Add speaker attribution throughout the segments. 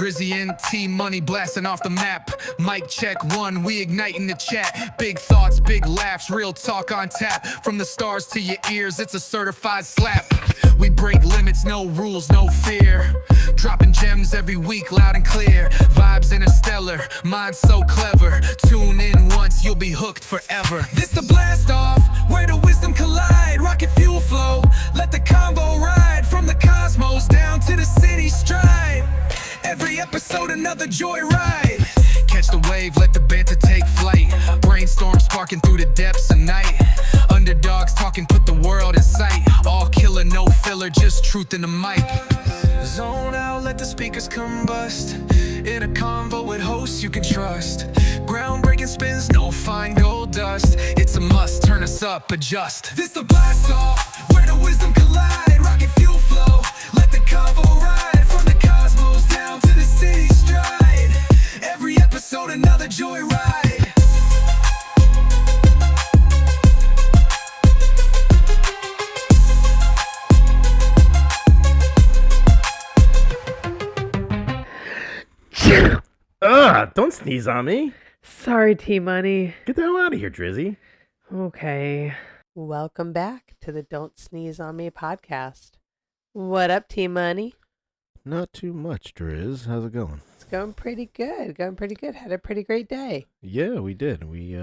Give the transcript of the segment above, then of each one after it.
Speaker 1: Drizzy and T-Money blasting off the map. Mic check one, we igniting the chat. Big thoughts, big laughs, real talk on tap. From the stars to your ears, it's a certified slap. We break limits, no rules, no fear. Dropping gems every week, loud and clear. Vibes interstellar, mind so clever. Tune in once, you'll be hooked forever. This the blast off, where the wisdom collide. Rocket fuel flow, let the convo ride. From the cosmos down to the city stride. Every episode another joyride. Catch the wave, let the banter take flight. Brainstorm sparking through the depths of night. Underdogs talking, put the world in sight. All killer, no filler, just truth in the mic. Zone out, let the speakers combust. In a convo with hosts you can trust. Groundbreaking spins, no fine gold dust. It's a must, turn us up, adjust. This the blast off, where the wisdom collide. Rocket fuel flow, let the convo ride. From the cosmos down to the city stride. Every episode another joyride.
Speaker 2: Don't sneeze on me.
Speaker 3: Sorry, T-Money.
Speaker 2: Get the hell out of here, Drizzy.
Speaker 3: Okay. Welcome back to the Don't Sneeze on Me podcast. What up, T-Money?
Speaker 2: Not too much, Driz. How's it going?
Speaker 3: It's going pretty good. Had a pretty great day.
Speaker 2: Yeah, we did. We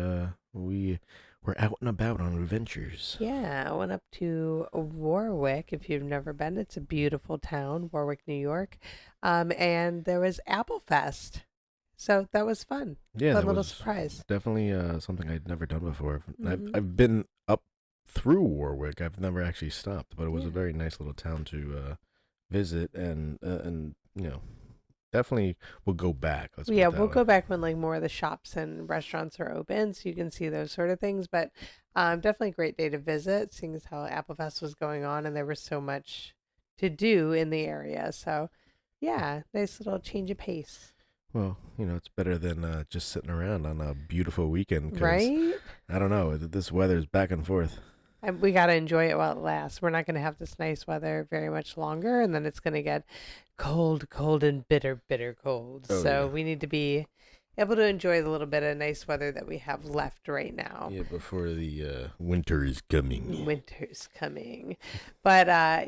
Speaker 2: were out and about on adventures.
Speaker 3: Yeah, I went up to Warwick. If you've never been, it's a beautiful town, Warwick, New York. And there was Apple Fest. So that was fun.
Speaker 2: Yeah,
Speaker 3: fun
Speaker 2: that
Speaker 3: little
Speaker 2: was
Speaker 3: surprise.
Speaker 2: definitely something I'd never done before.
Speaker 3: Mhm.
Speaker 2: I've been up through Warwick. I've never actually stopped, but it was a very nice little town to visit, and definitely we'll go back. Let's put it that
Speaker 3: We'll
Speaker 2: way.
Speaker 3: go back when like more of the shops and restaurants are open, so you can see those sort of things. But definitely a great day to visit, seeing as how Apple Fest was going on and there was so much to do in the area. So yeah, nice little change of pace.
Speaker 2: Well, it's better than just sitting around on a beautiful weekend. 'Cause,
Speaker 3: Right?
Speaker 2: I don't know. This weather's back and forth.
Speaker 3: And we got to enjoy it while it lasts. We're not going to have this nice weather very much longer, and then it's going to get cold, and bitter, bitter cold.
Speaker 2: Oh,
Speaker 3: So
Speaker 2: yeah.
Speaker 3: we need to be able to enjoy the little bit of nice weather that we have left right now.
Speaker 2: Yeah, before the winter is coming.
Speaker 3: Winter's coming. But, I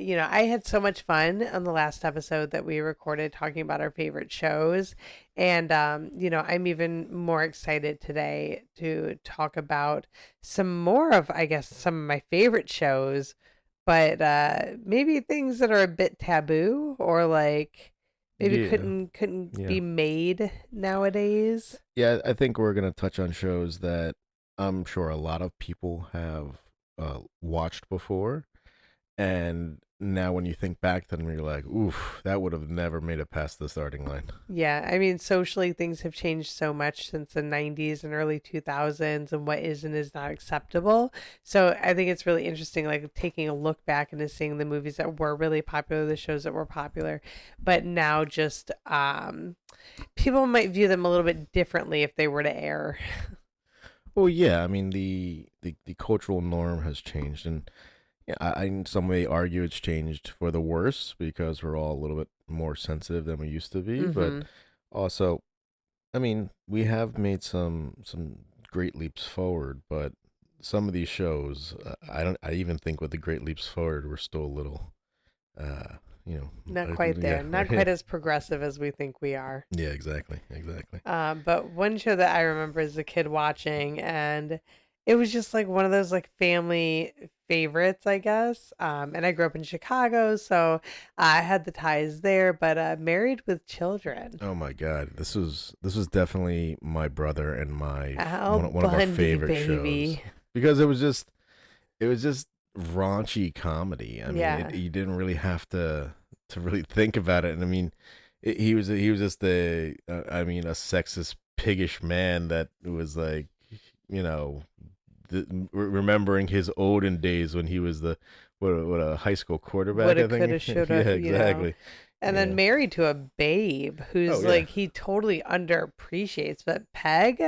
Speaker 3: had so much fun on the last episode that we recorded talking about our favorite shows. And, I'm even more excited today to talk about some more of, I guess, some of my favorite shows, but maybe things that are a bit taboo or like maybe
Speaker 2: Yeah.
Speaker 3: couldn't
Speaker 2: Yeah.
Speaker 3: be made nowadays.
Speaker 2: Yeah, I think we're going to touch on shows that I'm sure a lot of people have watched before. And now when you think back to them, you're like, oof, that would have never made it past the starting line.
Speaker 3: Yeah, I mean, socially, things have changed so much since the 90s and early 2000s and what is and is not acceptable. So I think it's really interesting, like taking a look back and seeing the movies that were really popular, the shows that were popular, but now just people might view them a little bit differently if they were to air.
Speaker 2: Well, yeah, I mean, the cultural norm has changed. And yeah, I in some way argue it's changed for the worse because we're all a little bit more sensitive than we used to be. But
Speaker 3: Mhm.
Speaker 2: also, I mean, we have made some great leaps forward, but some of these shows, I even think with the great leaps forward, we're still a little,
Speaker 3: Not quite there,
Speaker 2: yeah,
Speaker 3: not quite as progressive as we think we are.
Speaker 2: yeah, exactly.
Speaker 3: But one show that I remember as a kid watching, and it was just like one of those like family favorites, I guess. And I grew up in Chicago, so I had the ties there. But Married with Children,
Speaker 2: Oh my God, this was definitely my brother and my
Speaker 3: Al
Speaker 2: one of our
Speaker 3: Bundy,
Speaker 2: favorite shows
Speaker 3: baby.
Speaker 2: because it was just raunchy comedy. I mean,
Speaker 3: Yeah.
Speaker 2: you didn't really have to really think about it. And I mean, he was just a a sexist, piggish man that was like, remembering his olden days when he was the what a high school quarterback.
Speaker 3: Woulda,
Speaker 2: I think.
Speaker 3: coulda, shoulda,
Speaker 2: Yeah,
Speaker 3: you know.
Speaker 2: exactly.
Speaker 3: And
Speaker 2: Yeah.
Speaker 3: then married to a babe who's
Speaker 2: Oh, yeah.
Speaker 3: like he totally underappreciates. But Peg,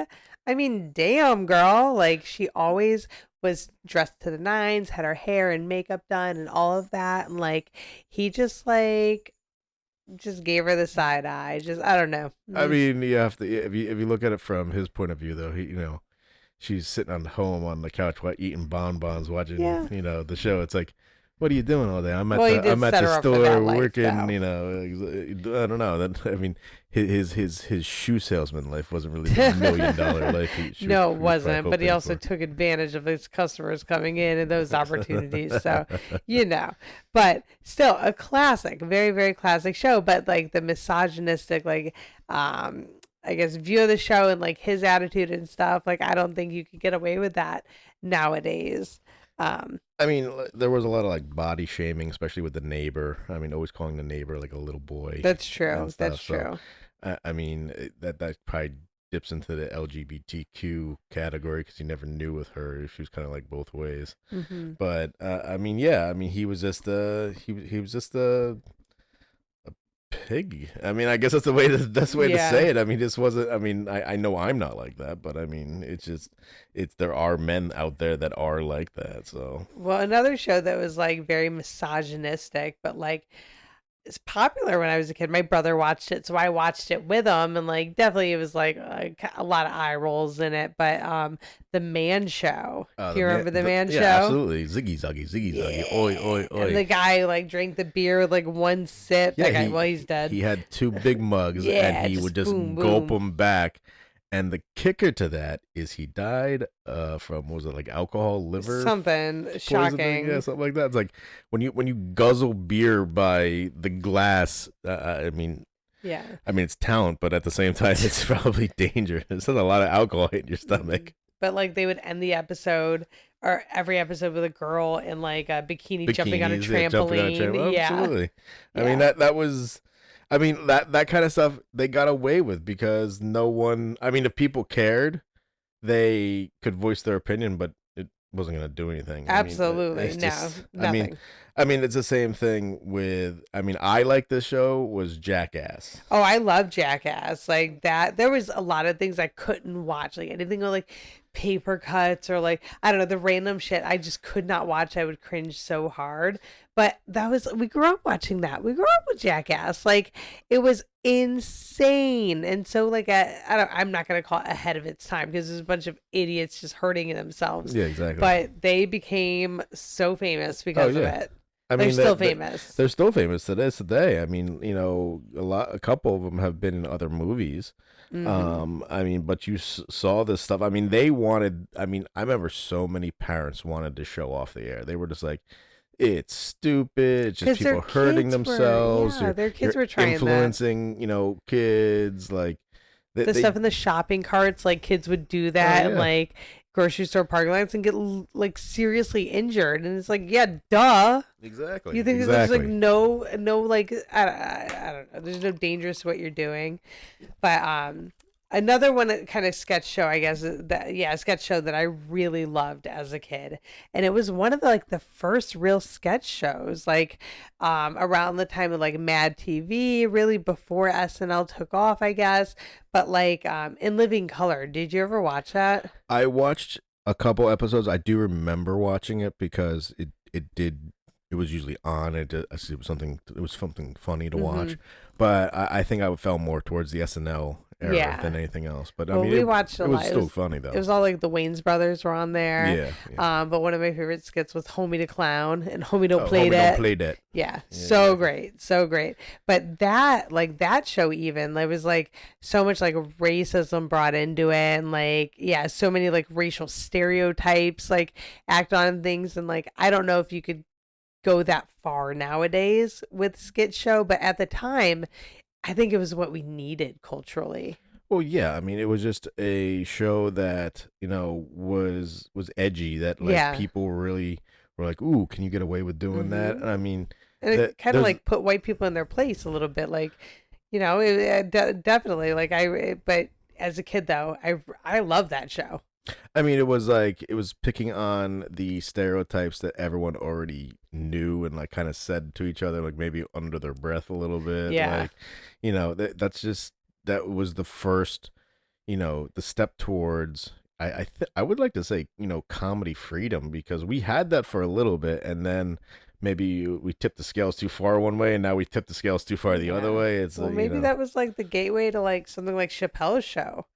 Speaker 3: I mean, damn girl, like she always was dressed to the nines, had her hair and makeup done and all of that, and like he just like just gave her the side eye. Just I don't know.
Speaker 2: I mean, you have to if you look at it from his point of view, though, she's sitting on home on the couch eating bonbons, watching
Speaker 3: Yeah.
Speaker 2: the show. It's like, what are you doing all day? I'm at
Speaker 3: Well, he did
Speaker 2: I'm at
Speaker 3: set
Speaker 2: the
Speaker 3: her up for
Speaker 2: store
Speaker 3: that life,
Speaker 2: working.
Speaker 3: though.
Speaker 2: I don't know. That I mean, his shoe salesman life wasn't really the $1 million life.
Speaker 3: No, it
Speaker 2: was probably
Speaker 3: wasn't. But he
Speaker 2: hoping
Speaker 3: also
Speaker 2: for.
Speaker 3: took advantage of his customers coming in and those opportunities. So, you know, but still a classic, very, very classic show. But like the misogynistic, like, I guess, view of the show and like his attitude and stuff, like, I don't think you could get away with that nowadays.
Speaker 2: I mean, there was a lot of like body shaming, especially with the neighbor. I mean, always calling the neighbor like a little boy.
Speaker 3: That's true.
Speaker 2: and stuff.
Speaker 3: That's
Speaker 2: So,
Speaker 3: true.
Speaker 2: I mean, that probably dips into the LGBTQ category because you never knew with her. She was kind of like both ways.
Speaker 3: Hmm.
Speaker 2: But I mean, yeah, I mean, he was just he was just a pig. I mean, I guess that's the best way to
Speaker 3: Yeah.
Speaker 2: say it. I mean, this wasn't. I mean, I know I'm not like that, but I mean, it's there are men out there that are like that. So
Speaker 3: Well, another show that was like very misogynistic, but like it's popular when I was a kid. My brother watched it, so I watched it with him, and like definitely it was like a lot of eye rolls in it. But the Man Show. Do you remember the Man Show?
Speaker 2: Yeah, absolutely. Ziggy zaggy, ziggy zaggy, oi oi oi.
Speaker 3: And the guy like drank the beer with like one sip.
Speaker 2: Yeah,
Speaker 3: That guy, well, he's dead.
Speaker 2: He had two big mugs,
Speaker 3: Yeah,
Speaker 2: and he
Speaker 3: just
Speaker 2: would just
Speaker 3: boom,
Speaker 2: gulp
Speaker 3: boom.
Speaker 2: them back. And the kicker to that is he died from, what was it, like alcohol, liver
Speaker 3: Something
Speaker 2: poisoning?
Speaker 3: shocking.
Speaker 2: Yeah, something like that. It's like when you guzzle beer by the glass. I mean,
Speaker 3: Yeah.
Speaker 2: it's talent, but at the same time, it's probably dangerous. There's a lot of alcohol in your stomach.
Speaker 3: But like they would end the episode or every episode with a girl in like a bikini jumping on a
Speaker 2: Bikinis, yeah, jumping on a
Speaker 3: trampoline. Yeah.
Speaker 2: Absolutely. I
Speaker 3: Yeah.
Speaker 2: mean, that was. I mean, that kind of stuff they got away with because no one. I mean, if people cared, they could voice their opinion, but it wasn't going to do anything.
Speaker 3: Absolutely.
Speaker 2: it's
Speaker 3: No,
Speaker 2: just-
Speaker 3: nothing.
Speaker 2: I mean, it's the same thing with. I mean, I like this show was Jackass.
Speaker 3: Oh, I love Jackass. Like that. There was a lot of things I couldn't watch. Like anything with like paper cuts or like, I don't know, the random shit I just could not watch. I would cringe so hard. But we grew up watching that. We grew up with Jackass. Like it was insane. And so like, I'm not going to call it ahead of its time because there's a bunch of idiots just hurting themselves.
Speaker 2: Yeah, exactly.
Speaker 3: But they became so famous because of
Speaker 2: yeah.
Speaker 3: it.
Speaker 2: I
Speaker 3: They're
Speaker 2: mean,
Speaker 3: still famous.
Speaker 2: They're still famous to this day. I mean, a couple of them have been in other movies.
Speaker 3: Mhm.
Speaker 2: I mean, but you saw this stuff. I mean, they wanted. I mean, I remember so many parents wanted to show off the air. They were just like, "It's stupid. It's just
Speaker 3: 'Cause their
Speaker 2: people hurting
Speaker 3: kids were-
Speaker 2: themselves.
Speaker 3: yeah, their kids were trying that.
Speaker 2: influencing, kids like
Speaker 3: The stuff in the shopping carts, like kids would do that in
Speaker 2: yeah.
Speaker 3: like grocery store parking lots and get like seriously injured. And it's like, yeah, duh.
Speaker 2: Exactly.
Speaker 3: You think that
Speaker 2: exactly.
Speaker 3: there's like no like I don't know. There's no danger to what you're doing, but another one that kind of sketch show, I guess a sketch show that I really loved as a kid, and it was one of the first real sketch shows, like around the time of like Mad TV, really before SNL took off, I guess. But like In Living Color, did you ever watch that?
Speaker 2: I watched a couple episodes. I do remember watching it because it was usually on. It was something funny to watch. But I think I fell more towards the SNL era
Speaker 3: Yeah.
Speaker 2: than anything else. But I
Speaker 3: Well,
Speaker 2: mean,
Speaker 3: we watched a
Speaker 2: it was
Speaker 3: lot.
Speaker 2: still funny though.
Speaker 3: It was all like the Wayans brothers were on there.
Speaker 2: Yeah.
Speaker 3: But one of my favorite skits was Homie the Clown and Homie Don't
Speaker 2: Oh,
Speaker 3: Play
Speaker 2: Homie
Speaker 3: That.
Speaker 2: Don't Play That.
Speaker 3: Yeah,
Speaker 2: Yeah,
Speaker 3: so
Speaker 2: yeah.
Speaker 3: great, so great. But that show, even there was like so much like racism brought into it, and like so many like racial stereotypes like act on things, and like I don't know if you could go that far nowadays with skit show, but at the time, I think it was what we needed culturally.
Speaker 2: Well, yeah. I mean, it was just a show that was edgy. That like
Speaker 3: Yeah.
Speaker 2: people really were like, "Ooh, can you get away with doing that?"
Speaker 3: Mhm.
Speaker 2: And I mean,
Speaker 3: And
Speaker 2: that-
Speaker 3: it kind of
Speaker 2: there's-
Speaker 3: like put white people in their place a little bit, like definitely. Like but as a kid though, I love that show.
Speaker 2: I mean, it was picking on the stereotypes that everyone already knew and like kind of said to each other, like maybe under their breath a little bit.
Speaker 3: Yeah.
Speaker 2: Like, that was the first, the step towards. I would like to say, comedy freedom, because we had that for a little bit, and then maybe we tipped the scales too far one way, and now we tipped the scales too far the other way. It's
Speaker 3: Well,
Speaker 2: you
Speaker 3: maybe
Speaker 2: know.
Speaker 3: that was like the gateway to like something like Chappelle's Show,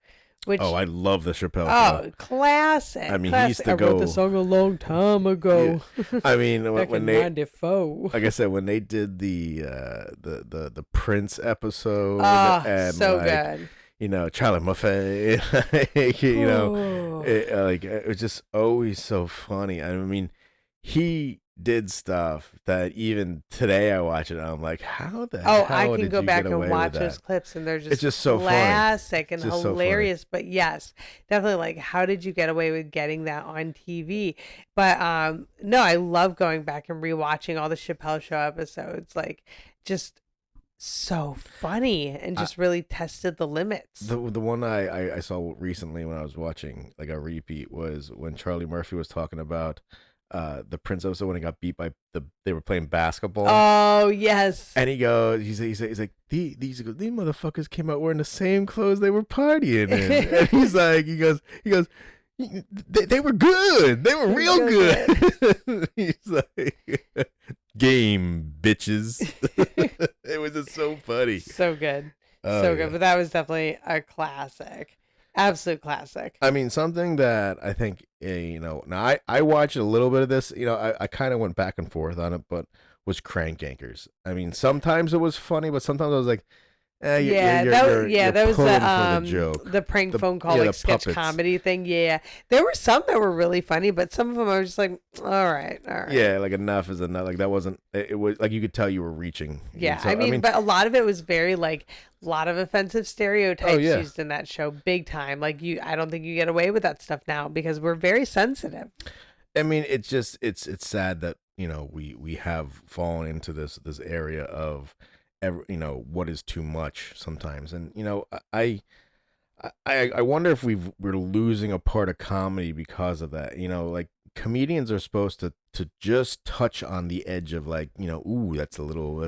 Speaker 3: which
Speaker 2: Oh, I love the Chappelle Show.
Speaker 3: classic.
Speaker 2: I mean, he used
Speaker 3: classic.
Speaker 2: to
Speaker 3: I wrote the
Speaker 2: go-
Speaker 3: song a long time ago.
Speaker 2: I mean,
Speaker 3: Back
Speaker 2: when
Speaker 3: in
Speaker 2: they,
Speaker 3: '94.
Speaker 2: like I said, when they did the Prince episode,
Speaker 3: Oh,
Speaker 2: and
Speaker 3: so
Speaker 2: like,
Speaker 3: good.
Speaker 2: you know, Charlie Buffet, you know,
Speaker 3: Oh.
Speaker 2: it was just always so funny. I mean, he did stuff that even today I watch it, and I'm like, how the
Speaker 3: Oh,
Speaker 2: hell
Speaker 3: I
Speaker 2: did
Speaker 3: can
Speaker 2: you
Speaker 3: go back
Speaker 2: get
Speaker 3: and
Speaker 2: away
Speaker 3: watch
Speaker 2: with
Speaker 3: those
Speaker 2: that?
Speaker 3: clips, and they're
Speaker 2: It's just so funny.
Speaker 3: classic and
Speaker 2: It's just so funny.
Speaker 3: hilarious. But yes, definitely, like, how did you get away with getting that on TV? But no, I love going back and rewatching all the Chappelle Show episodes. Like, just so funny and just really tested the limits.
Speaker 2: The one I saw recently when I was watching like a repeat was when Charlie Murphy was talking about the Prince episode when he got beat by they were playing basketball.
Speaker 3: Oh yes.
Speaker 2: And he goes, he's like, these motherfuckers came out wearing the same clothes they were partying in. And he goes, they were good. They were real good. He's like, game bitches. It was just so funny.
Speaker 3: So good.
Speaker 2: Oh,
Speaker 3: So
Speaker 2: yeah.
Speaker 3: good. But that was definitely a classic. Absolute classic.
Speaker 2: I mean, something that I think, you know, now I watched a little bit of this, you know, I kind of went back and forth on it, but was Crank Yankers. I mean, sometimes it was funny, but sometimes I was like,
Speaker 3: Yeah,
Speaker 2: you're
Speaker 3: that was
Speaker 2: pulling
Speaker 3: the
Speaker 2: for the joke.
Speaker 3: the prank
Speaker 2: The-
Speaker 3: phone call
Speaker 2: yeah,
Speaker 3: like
Speaker 2: the
Speaker 3: sketch
Speaker 2: puppets.
Speaker 3: comedy thing. Yeah, there were some that were really funny, but some of them I was just like, all right.
Speaker 2: Yeah, like enough is enough. Like that wasn't. It was like you could tell you were reaching.
Speaker 3: Yeah,
Speaker 2: So,
Speaker 3: I mean, but a lot of it was very like a lot of offensive stereotypes
Speaker 2: yeah.
Speaker 3: used in that show, big time. Like I don't think you get away with that stuff now because we're very sensitive.
Speaker 2: I mean, it's just it's sad that you know we have fallen into this area of you know what is too much sometimes, and you know I wonder if we're losing a part of comedy because of that. You know, like comedians are supposed to just touch on the edge of like, you know, ooh, that's a little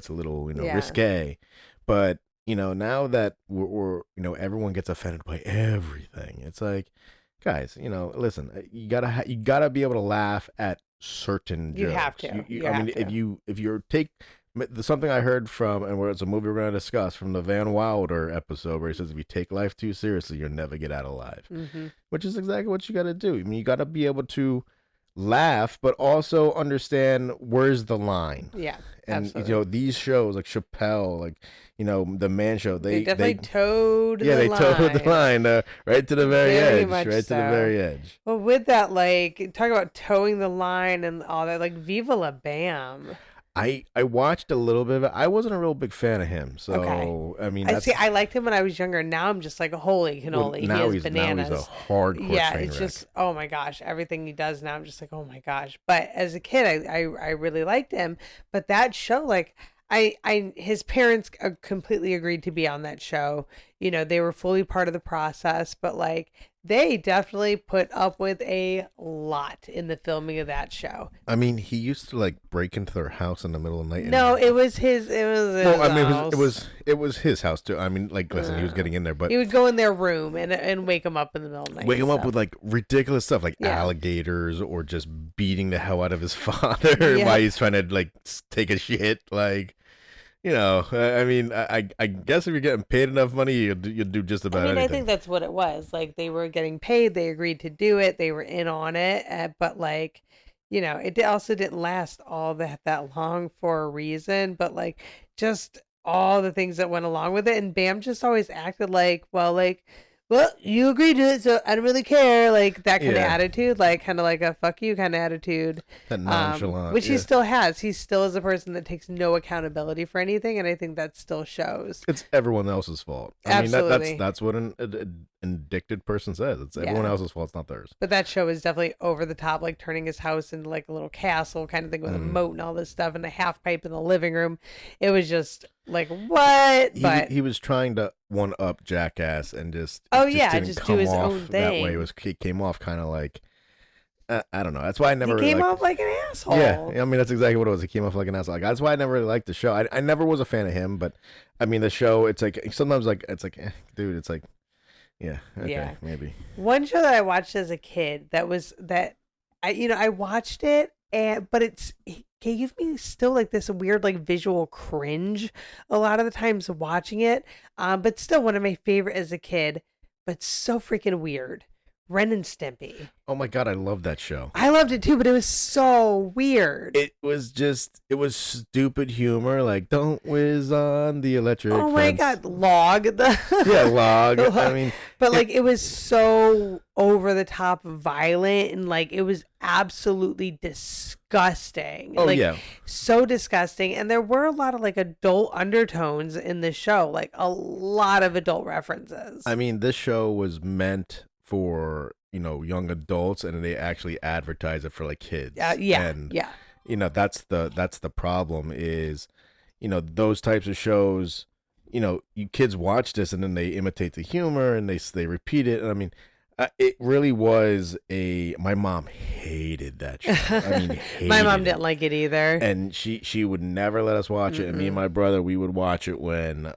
Speaker 2: you know
Speaker 3: Yeah.
Speaker 2: risque, but you know now that we're you know everyone gets offended by everything. It's like, guys, you know, listen, you gotta be able to laugh at certain
Speaker 3: You
Speaker 2: jokes.
Speaker 3: have to. You
Speaker 2: I
Speaker 3: have
Speaker 2: mean,
Speaker 3: to.
Speaker 2: if you're something I heard from, and where it's a movie we're gonna discuss from the Van Wilder episode, where he says if you take life too seriously, you'll never get out alive, which is exactly what you got to do. I mean, you got to be able to laugh, but also understand where's the line.
Speaker 3: Yeah,
Speaker 2: And
Speaker 3: absolutely.
Speaker 2: you know these shows like Chappelle, like you know the Man Show,
Speaker 3: They definitely towed
Speaker 2: yeah
Speaker 3: the
Speaker 2: they towed the line right to the very,
Speaker 3: Very
Speaker 2: edge,
Speaker 3: much
Speaker 2: right to the
Speaker 3: so.
Speaker 2: very edge.
Speaker 3: Well, with that, like, talk about towing the line and all that, like, Viva La Bam.
Speaker 2: I watched a little bit of it. I wasn't a real big fan of him, so
Speaker 3: Okay.
Speaker 2: I mean,
Speaker 3: I
Speaker 2: that's,
Speaker 3: see. I liked him when I was younger. Now I'm just like, holy
Speaker 2: well,
Speaker 3: cannoli.
Speaker 2: now
Speaker 3: He
Speaker 2: he's
Speaker 3: is bananas.
Speaker 2: now he's a hardcore
Speaker 3: Yeah,
Speaker 2: train
Speaker 3: it's
Speaker 2: wreck.
Speaker 3: just, oh my gosh, everything he does now, I'm just like, oh my gosh. But as a kid, I really liked him. But that show, like, his parents completely agreed to be on that show. You know, they were fully part of the process, but like, they definitely put up with a lot in the filming of that show.
Speaker 2: I mean, he used to like break into their house in the middle of the night.
Speaker 3: No, it was his. It was his
Speaker 2: No, I mean
Speaker 3: house.
Speaker 2: it was his house too. I mean, like, listen, he was getting in there, but
Speaker 3: He would go in their room and wake him up in the middle of the night.
Speaker 2: wake him up
Speaker 3: so.
Speaker 2: with like ridiculous stuff, like
Speaker 3: Yeah.
Speaker 2: alligators, or just beating the hell out of his father
Speaker 3: Yeah.
Speaker 2: while he's trying to like take a shit. Like, you know, I mean, I guess if you're getting paid enough money, you'll do just about
Speaker 3: I mean, I
Speaker 2: anything.
Speaker 3: think that's what it was. Like, they were getting paid, they agreed to do it, they were in on it, but like, you know, it also didn't last all that long for a reason. But like, just all the things that went along with it, and Bam just always acted like, well, you agreed to it, so I don't really care. Like that kind of
Speaker 2: Yeah.
Speaker 3: attitude, like kind of like a fuck you kind of attitude.
Speaker 2: That nonchalant,
Speaker 3: which he
Speaker 2: yeah.
Speaker 3: still has. He still is a person that takes no accountability for anything, and I think that still shows.
Speaker 2: It's everyone else's fault. I mean,
Speaker 3: Absolutely.
Speaker 2: that's what an addicted person says. It's everyone
Speaker 3: Yeah.
Speaker 2: else's fault. It's not theirs.
Speaker 3: But that show is definitely over the top, like turning his house into like a little castle kind of thing with a moat and all this stuff, and a half pipe in the living room. It was just like, what? But
Speaker 2: He was trying to one up Jackass and just
Speaker 3: just
Speaker 2: didn't
Speaker 3: do
Speaker 2: come
Speaker 3: his
Speaker 2: off
Speaker 3: own
Speaker 2: that way.
Speaker 3: thing.
Speaker 2: He came off kind of like I don't know. That's why I never
Speaker 3: he came
Speaker 2: really
Speaker 3: off like an asshole.
Speaker 2: Yeah, I mean that's exactly what it was. He came off like an asshole. Like, that's why I never really liked the show. I never was a fan of him, but I mean the show. It's like sometimes like it's like, dude, it's like, yeah, okay,
Speaker 3: Yeah.
Speaker 2: maybe.
Speaker 3: One show that I watched as a kid that I watched it, but gave me still like this weird like visual cringe a lot of the times watching it. But still one of my favorite as a kid, but so freaking weird. Ren and Stimpy.
Speaker 2: Oh my god, I love that show.
Speaker 3: I loved it too, but it was so weird.
Speaker 2: It was stupid humor, like don't whiz on the electric
Speaker 3: Oh my
Speaker 2: fence.
Speaker 3: god, Log.
Speaker 2: Yeah, Log.
Speaker 3: The Log.
Speaker 2: I mean,
Speaker 3: But like it was so over the top violent and like it was absolutely disgusting.
Speaker 2: oh
Speaker 3: Like
Speaker 2: yeah.
Speaker 3: so disgusting. And there were a lot of like adult undertones in the show, like a lot of adult references.
Speaker 2: I mean, this show was meant for, young adults, and they actually advertise it for like kids.
Speaker 3: Yeah.
Speaker 2: And
Speaker 3: Yeah.
Speaker 2: that's the problem is, those types of shows, you kids watch this and then they imitate the humor and they repeat it. And I mean, it really was my mom hated that show. I mean,
Speaker 3: My mom
Speaker 2: hated
Speaker 3: didn't
Speaker 2: it.
Speaker 3: like it either.
Speaker 2: And she would never let us watch it. And me and my brother, we would watch it when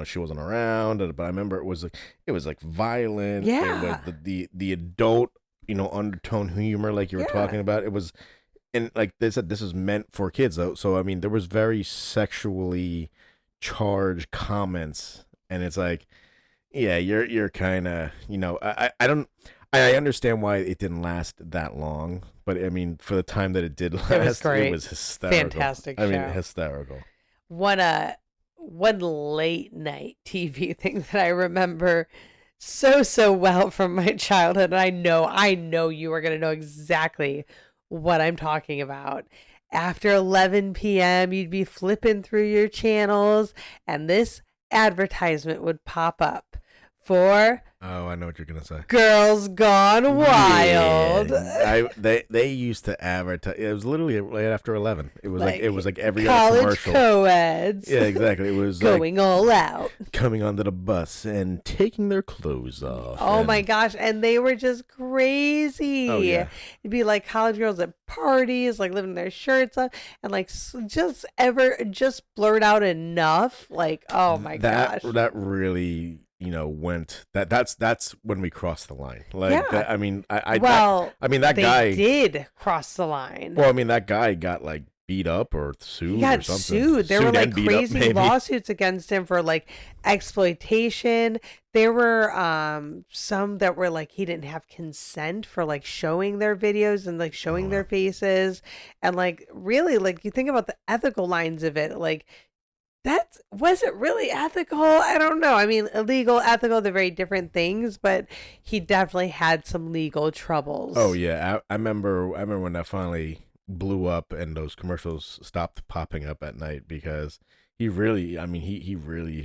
Speaker 2: she wasn't around. But I remember it was like violent.
Speaker 3: Yeah.
Speaker 2: It was the adult undertone humor like you were
Speaker 3: Yeah.
Speaker 2: talking about. It was, and like they said, this is meant for kids though. So I mean, there was very sexually charged comments, and it's like, yeah, you're kind of, I understand why it didn't last that long, but I mean, for the time that it did last,
Speaker 3: great.
Speaker 2: it was hysterical.
Speaker 3: Fantastic
Speaker 2: I mean,
Speaker 3: show.
Speaker 2: hysterical.
Speaker 3: One late night TV thing that I remember so well from my childhood. And I know you are going to know exactly what I'm talking about. After 11 p.m., you'd be flipping through your channels and this advertisement would pop up for
Speaker 2: Oh, I know what you're gonna say.
Speaker 3: Girls Gone Wild.
Speaker 2: Yeah. They used to advertise. It was literally right after 11. It was like it was like every other
Speaker 3: college
Speaker 2: commercial.
Speaker 3: co-eds.
Speaker 2: Yeah, exactly. It was like
Speaker 3: Going all out.
Speaker 2: coming onto the bus and taking their clothes off.
Speaker 3: Oh
Speaker 2: and-
Speaker 3: my gosh. And they were just crazy.
Speaker 2: Oh, yeah.
Speaker 3: It'd be like college girls at parties, like living their shirts up and like just blurt out enough. Like, oh my gosh.
Speaker 2: That really, went that's when we crossed the line. Like,
Speaker 3: Yeah.
Speaker 2: that, I mean, I mean that
Speaker 3: they
Speaker 2: guy
Speaker 3: did cross the line.
Speaker 2: Well, I mean that guy got like beat up or sued.
Speaker 3: He got
Speaker 2: or something.
Speaker 3: sued. There were like
Speaker 2: and beat up,
Speaker 3: crazy
Speaker 2: maybe.
Speaker 3: lawsuits against him for like exploitation. There were some that were like he didn't have consent for like showing their videos and like showing their faces. And like really, like you think about the ethical lines of it, like was it really ethical? I don't know. I mean, illegal, ethical, they're very different things, but he definitely had some legal troubles.
Speaker 2: Oh yeah, I remember when that finally blew up and those commercials stopped popping up at night because he really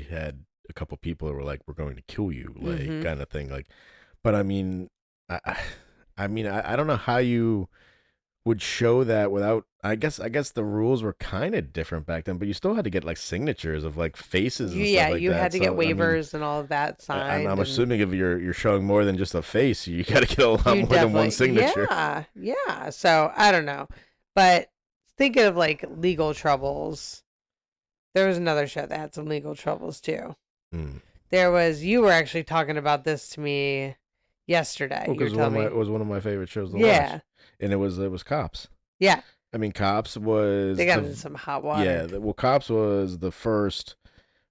Speaker 2: had a couple people that were like, "We're going to kill you," like kind of thing. Like, but I mean, I don't know how you would show that without. I guess the rules were kind of different back then, but you still had to get like signatures of like faces. And
Speaker 3: Yeah,
Speaker 2: stuff like
Speaker 3: you
Speaker 2: that.
Speaker 3: had to
Speaker 2: So,
Speaker 3: get
Speaker 2: I mean,
Speaker 3: waivers and all of that signed.
Speaker 2: I'm
Speaker 3: and
Speaker 2: assuming if you're showing more than just a face, you got to get a lot more than
Speaker 3: definitely-
Speaker 2: one signature.
Speaker 3: Yeah. So I don't know, but thinking of like legal troubles, there was another show that had some legal troubles too.
Speaker 2: Mm.
Speaker 3: You were actually talking about this to me yesterday.
Speaker 2: Well,
Speaker 3: You were
Speaker 2: because
Speaker 3: telling me.
Speaker 2: it was one of my favorite shows to
Speaker 3: Yeah.
Speaker 2: watch, and it was Cops.
Speaker 3: Yeah,
Speaker 2: I mean, Cops was
Speaker 3: they got into some hot water.
Speaker 2: yeah. Cops was the first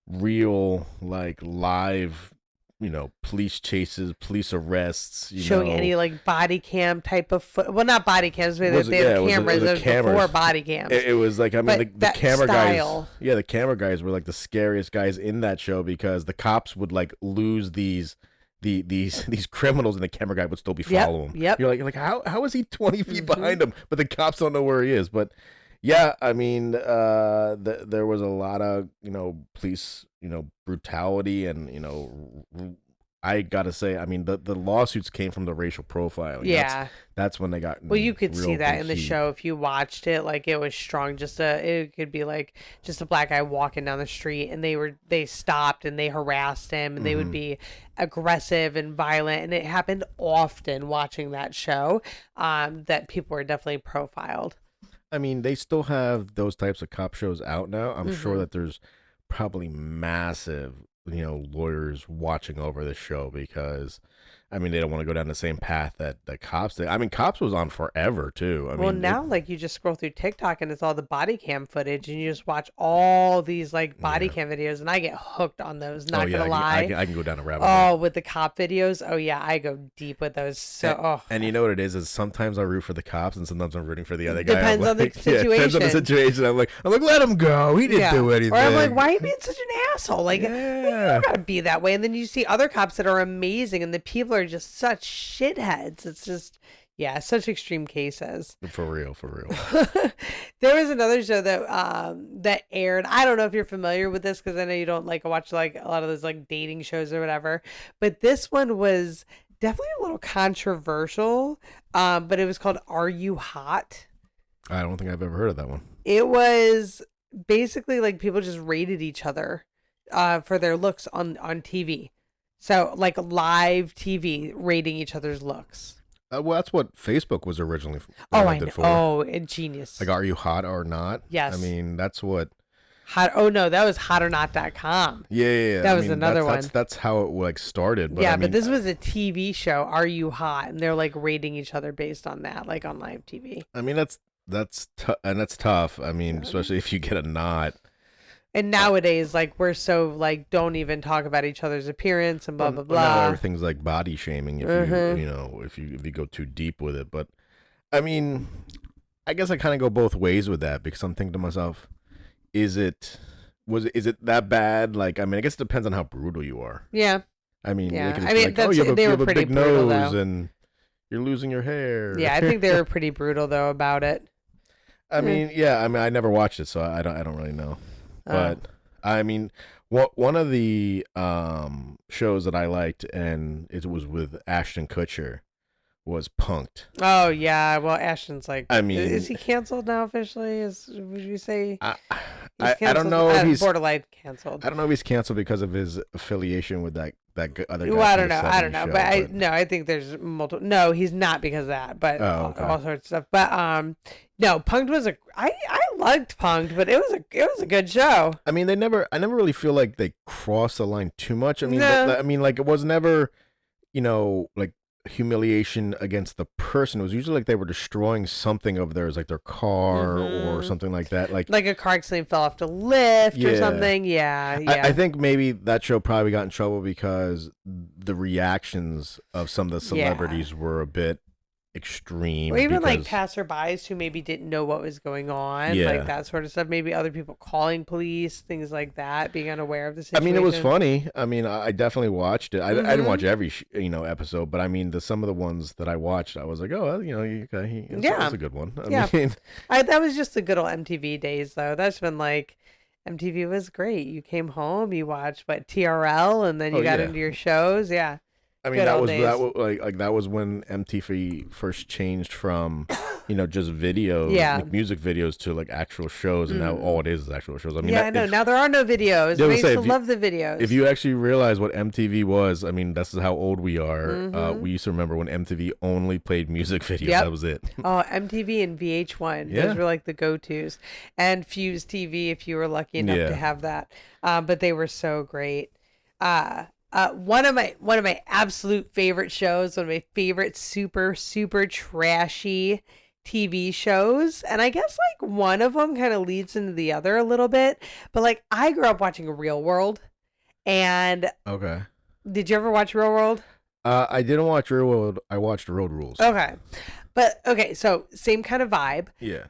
Speaker 2: real like live, police chases, police arrests.
Speaker 3: Showing any like body cam type of well, not body cams, but
Speaker 2: Was it-
Speaker 3: they had
Speaker 2: yeah, it was- it
Speaker 3: cameras.
Speaker 2: was
Speaker 3: It
Speaker 2: the
Speaker 3: was before
Speaker 2: cameras.
Speaker 3: body cams.
Speaker 2: It was like, I mean,
Speaker 3: But
Speaker 2: the
Speaker 3: that
Speaker 2: camera
Speaker 3: style.
Speaker 2: guys. Yeah, the camera guys were like the scariest guys in that show because the cops would like lose these criminals and the camera guy would still be following them.
Speaker 3: Yep.
Speaker 2: You're like how is he 20 feet behind him, but the cops don't know where he is? But yeah, I mean, there was a lot of police brutality and I gotta say, I mean, the lawsuits came from the racial profiling.
Speaker 3: Yeah.
Speaker 2: That's when they got.
Speaker 3: Well, you could
Speaker 2: real
Speaker 3: see that
Speaker 2: big
Speaker 3: in the
Speaker 2: heat.
Speaker 3: show if you watched it. Like it was strong. It could be like just a black guy walking down the street, and they stopped and they harassed him, and they would be aggressive and violent, and it happened often watching that show. That people were definitely profiled.
Speaker 2: I mean, they still have those types of cop shows out now. I'm
Speaker 3: Mm-hmm.
Speaker 2: sure that there's probably massive lawyers watching over the show because, I mean, they don't want to go down the same path that Cops did. I mean, Cops was on forever too. I
Speaker 3: Well,
Speaker 2: mean,
Speaker 3: now like you just scroll through TikTok and it's all the body cam footage, and you just watch all these like body
Speaker 2: Yeah.
Speaker 3: cam videos, and I get hooked on those. Not
Speaker 2: yeah,
Speaker 3: gonna lie.
Speaker 2: I can go down a rabbit hole.
Speaker 3: Oh, with the cop videos. Oh yeah, I go deep with those. So
Speaker 2: And you know what it is sometimes I root for the cops and sometimes I'm rooting for the other guy.
Speaker 3: Depends on the
Speaker 2: Yeah, depends on the
Speaker 3: situation.
Speaker 2: situation. I'm like, let him go. He didn't do anything.
Speaker 3: Or I'm like, why are you being such an asshole? Like, you
Speaker 2: Yeah.
Speaker 3: don't gotta be that way. And then you see other cops that are amazing, and the people are just such shitheads. It's just, yeah, such extreme cases.
Speaker 2: For real.
Speaker 3: There was another show that aired. I don't know if you're familiar with this because I know you don't like watch like a lot of those like dating shows or whatever. But this one was definitely a little controversial. But it was called "Are You Hot?"
Speaker 2: I don't think I've ever heard of that one.
Speaker 3: It was basically like people just rated each other for their looks on TV. So like live TV rating each other's looks.
Speaker 2: Well, that's what Facebook was originally
Speaker 3: I know.
Speaker 2: did for.
Speaker 3: Oh, genius.
Speaker 2: Like, are you hot or not?
Speaker 3: Yes.
Speaker 2: I mean, that's what.
Speaker 3: Hot. Oh no, that was hotornot.com.
Speaker 2: Yeah.
Speaker 3: That was another one.
Speaker 2: That's how it like started. But
Speaker 3: Yeah,
Speaker 2: I mean,
Speaker 3: but this was a TV show. Are You Hot? And they're like rating each other based on that, like on live TV.
Speaker 2: I mean, that's tough. I mean, especially if you get a nod.
Speaker 3: And nowadays, like we're so like don't even talk about each other's appearance and blah blah
Speaker 2: Well, now
Speaker 3: blah.
Speaker 2: everything's like body shaming if if you go too deep with it. But I mean, I guess I kind of go both ways with that because I'm thinking to myself, is it that bad? Like, I mean, I guess it depends on how brutal you are.
Speaker 3: Yeah.
Speaker 2: I mean,
Speaker 3: Yeah.
Speaker 2: they could
Speaker 3: I mean,
Speaker 2: like, oh, you have
Speaker 3: they
Speaker 2: you
Speaker 3: were
Speaker 2: have a
Speaker 3: pretty
Speaker 2: big
Speaker 3: brutal,
Speaker 2: nose
Speaker 3: though.
Speaker 2: and you're losing your hair.
Speaker 3: Yeah, I think they were pretty brutal though about it.
Speaker 2: I mean, yeah. I mean, I never watched it, so I don't really know. But I mean, one of the shows that I liked, and it was with Ashton Kutcher, was Punked.
Speaker 3: Oh yeah, well Ashton's like,
Speaker 2: I mean,
Speaker 3: is he canceled now officially? Would you say?
Speaker 2: I don't know if he's
Speaker 3: borderline canceled.
Speaker 2: I don't know if he's canceled because of his affiliation with that other guy.
Speaker 3: Well, I
Speaker 2: from
Speaker 3: don't
Speaker 2: the
Speaker 3: know. I don't
Speaker 2: 70s
Speaker 3: know,
Speaker 2: show,
Speaker 3: but I think there's multiple. No, he's not because of that, but
Speaker 2: okay.
Speaker 3: all sorts of stuff. But no, Punked was I liked Punked, but it was a good show.
Speaker 2: I mean, I never really feel like they crossed the line too much. I mean,
Speaker 3: No.
Speaker 2: I mean, like it was never, like humiliation against the person. It was usually like they were destroying something of theirs, like their car or something like that. Like
Speaker 3: a car accident fell off the lift or
Speaker 2: Yeah.
Speaker 3: something. Yeah.
Speaker 2: I think maybe that show probably got in trouble because the reactions of some of the celebrities were a bit extreme.
Speaker 3: Or even like
Speaker 2: because-
Speaker 3: passerbys who maybe didn't know what was going on,
Speaker 2: Yeah.
Speaker 3: like that sort of stuff. Maybe other people calling police, things like that, being unaware of the
Speaker 2: I
Speaker 3: situation.
Speaker 2: mean, it was funny. I mean, I definitely watched it. I didn't
Speaker 3: Mm-hmm.
Speaker 2: watch every episode, but I mean, some of the ones that I watched, I was like, oh, okay, it's a good one. I mean,
Speaker 3: that was just the good old MTV days, though. That's been like MTV was great. You came home, you watched TRL, and then you got into your shows. Yeah.
Speaker 2: I mean,
Speaker 3: Good
Speaker 2: that
Speaker 3: old
Speaker 2: was
Speaker 3: days.
Speaker 2: that was when MTV first changed from, just videos,
Speaker 3: Yeah.
Speaker 2: like music videos to like actual shows, and now all it is actual shows. I mean,
Speaker 3: I know. Now there are no videos.
Speaker 2: Yeah, I
Speaker 3: I
Speaker 2: was
Speaker 3: used
Speaker 2: say,
Speaker 3: to
Speaker 2: if you-
Speaker 3: love the videos.
Speaker 2: if you actually realize what MTV was, I mean, this is how old we are.
Speaker 3: Mm-hmm.
Speaker 2: We used to remember when MTV only played music videos.
Speaker 3: Yep.
Speaker 2: That was it.
Speaker 3: Oh, MTV and VH1.
Speaker 2: Yeah.
Speaker 3: Those were like the go-tos. And Fuse TV if you were lucky enough
Speaker 2: Yeah.
Speaker 3: to have that. But they were so great. One of my absolute favorite shows, one of my favorite super, super trashy TV shows. And I guess like one of them kind of leads into the other a little bit. But like I grew up watching Real World. And
Speaker 2: Okay.
Speaker 3: did you ever watch Real World?
Speaker 2: I didn't watch Real World. I watched Road Rules.
Speaker 3: Okay. But okay, so same kind of vibe.
Speaker 2: Yeah.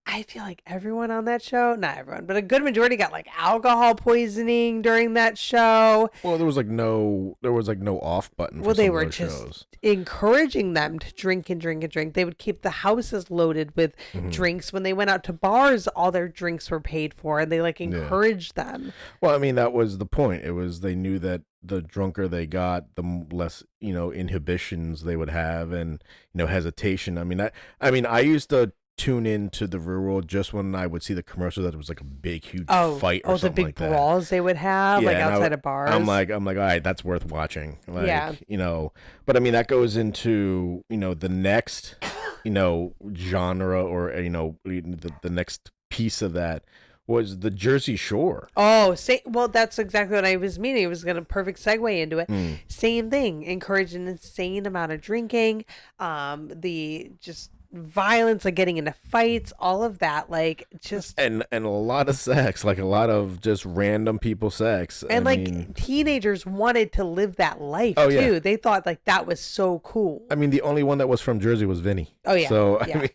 Speaker 3: I feel like everyone on that show, not everyone, but a good majority got like alcohol poisoning during that show.
Speaker 2: Well, there was no off button. For
Speaker 3: Well, they
Speaker 2: some of
Speaker 3: were
Speaker 2: those
Speaker 3: just
Speaker 2: shows.
Speaker 3: encouraging them to drink and drink and drink. They would keep the houses loaded with
Speaker 2: Mm-hmm.
Speaker 3: drinks. When they went out to bars, all their drinks were paid for, and they like encouraged them.
Speaker 2: Well, I mean, that was the point. It was they knew that the drunker they got, the less inhibitions they would have, and hesitation. I used to tune into the Real World just when I would see the commercial that it was like a big, huge fight or
Speaker 3: the
Speaker 2: something
Speaker 3: big
Speaker 2: like that.
Speaker 3: brawls they would have like
Speaker 2: and
Speaker 3: outside of bars.
Speaker 2: I'm like, all right, that's worth watching. Like,
Speaker 3: Yeah.
Speaker 2: But I mean, that goes into the next genre or the next piece of that, was the Jersey Shore.
Speaker 3: Oh, well, that's exactly what I was meaning. It was going to perfect segue into it.
Speaker 2: Mm.
Speaker 3: Same thing. Encourage an insane amount of drinking. The just violence, like getting into fights, all of that, like just
Speaker 2: And a lot of sex, like a lot of just random people sex.
Speaker 3: and
Speaker 2: I
Speaker 3: like
Speaker 2: mean,
Speaker 3: teenagers wanted to live that life
Speaker 2: Oh,
Speaker 3: too.
Speaker 2: yeah.
Speaker 3: They thought like that was so cool.
Speaker 2: I mean, the only one that was from Jersey was Vinny.
Speaker 3: Oh, yeah.
Speaker 2: So
Speaker 3: Yeah.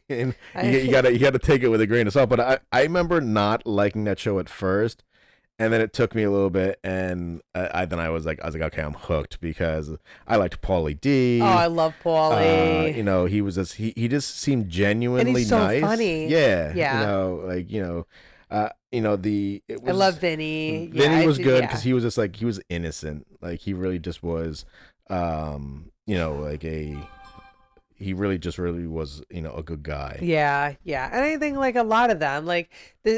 Speaker 2: I mean, you gotta take it with a grain of salt. But I remember not liking that show at first, and then it took me a little bit, and I was like, okay, I'm hooked because I liked Paulie D.
Speaker 3: Oh, I love Paulie.
Speaker 2: You know, he just seemed genuinely
Speaker 3: And he's so
Speaker 2: nice.
Speaker 3: funny.
Speaker 2: Yeah.
Speaker 3: Yeah.
Speaker 2: You know,
Speaker 3: I love Vinny.
Speaker 2: Vinny was good
Speaker 3: yeah.
Speaker 2: because he was just like, he was innocent. Like he really just was, he really was, a good guy.
Speaker 3: Yeah, yeah. And I think like a lot of them, like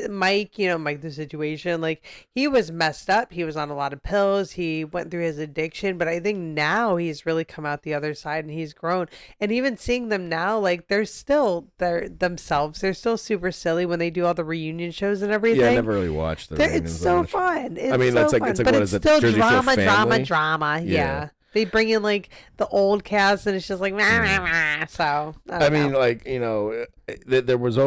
Speaker 3: Mike, the situation, like he was messed up. He was on a lot of pills. He went through his addiction, but I think now he's really come out the other side and he's grown. And even seeing them now, like they're still themselves. They're still super silly when they do all the reunion shows and everything.
Speaker 2: Yeah, I never really watched the reunions
Speaker 3: It's
Speaker 2: that
Speaker 3: so
Speaker 2: much.
Speaker 3: fun. It's
Speaker 2: I mean,
Speaker 3: so
Speaker 2: it's like
Speaker 3: fun.
Speaker 2: it's like
Speaker 3: but
Speaker 2: what
Speaker 3: it's
Speaker 2: is it?
Speaker 3: still
Speaker 2: Jersey Shore
Speaker 3: drama,
Speaker 2: Family?
Speaker 3: drama. Yeah. They bring in like the old cast and it's just like rah, rah, rah. So
Speaker 2: I mean, like, it was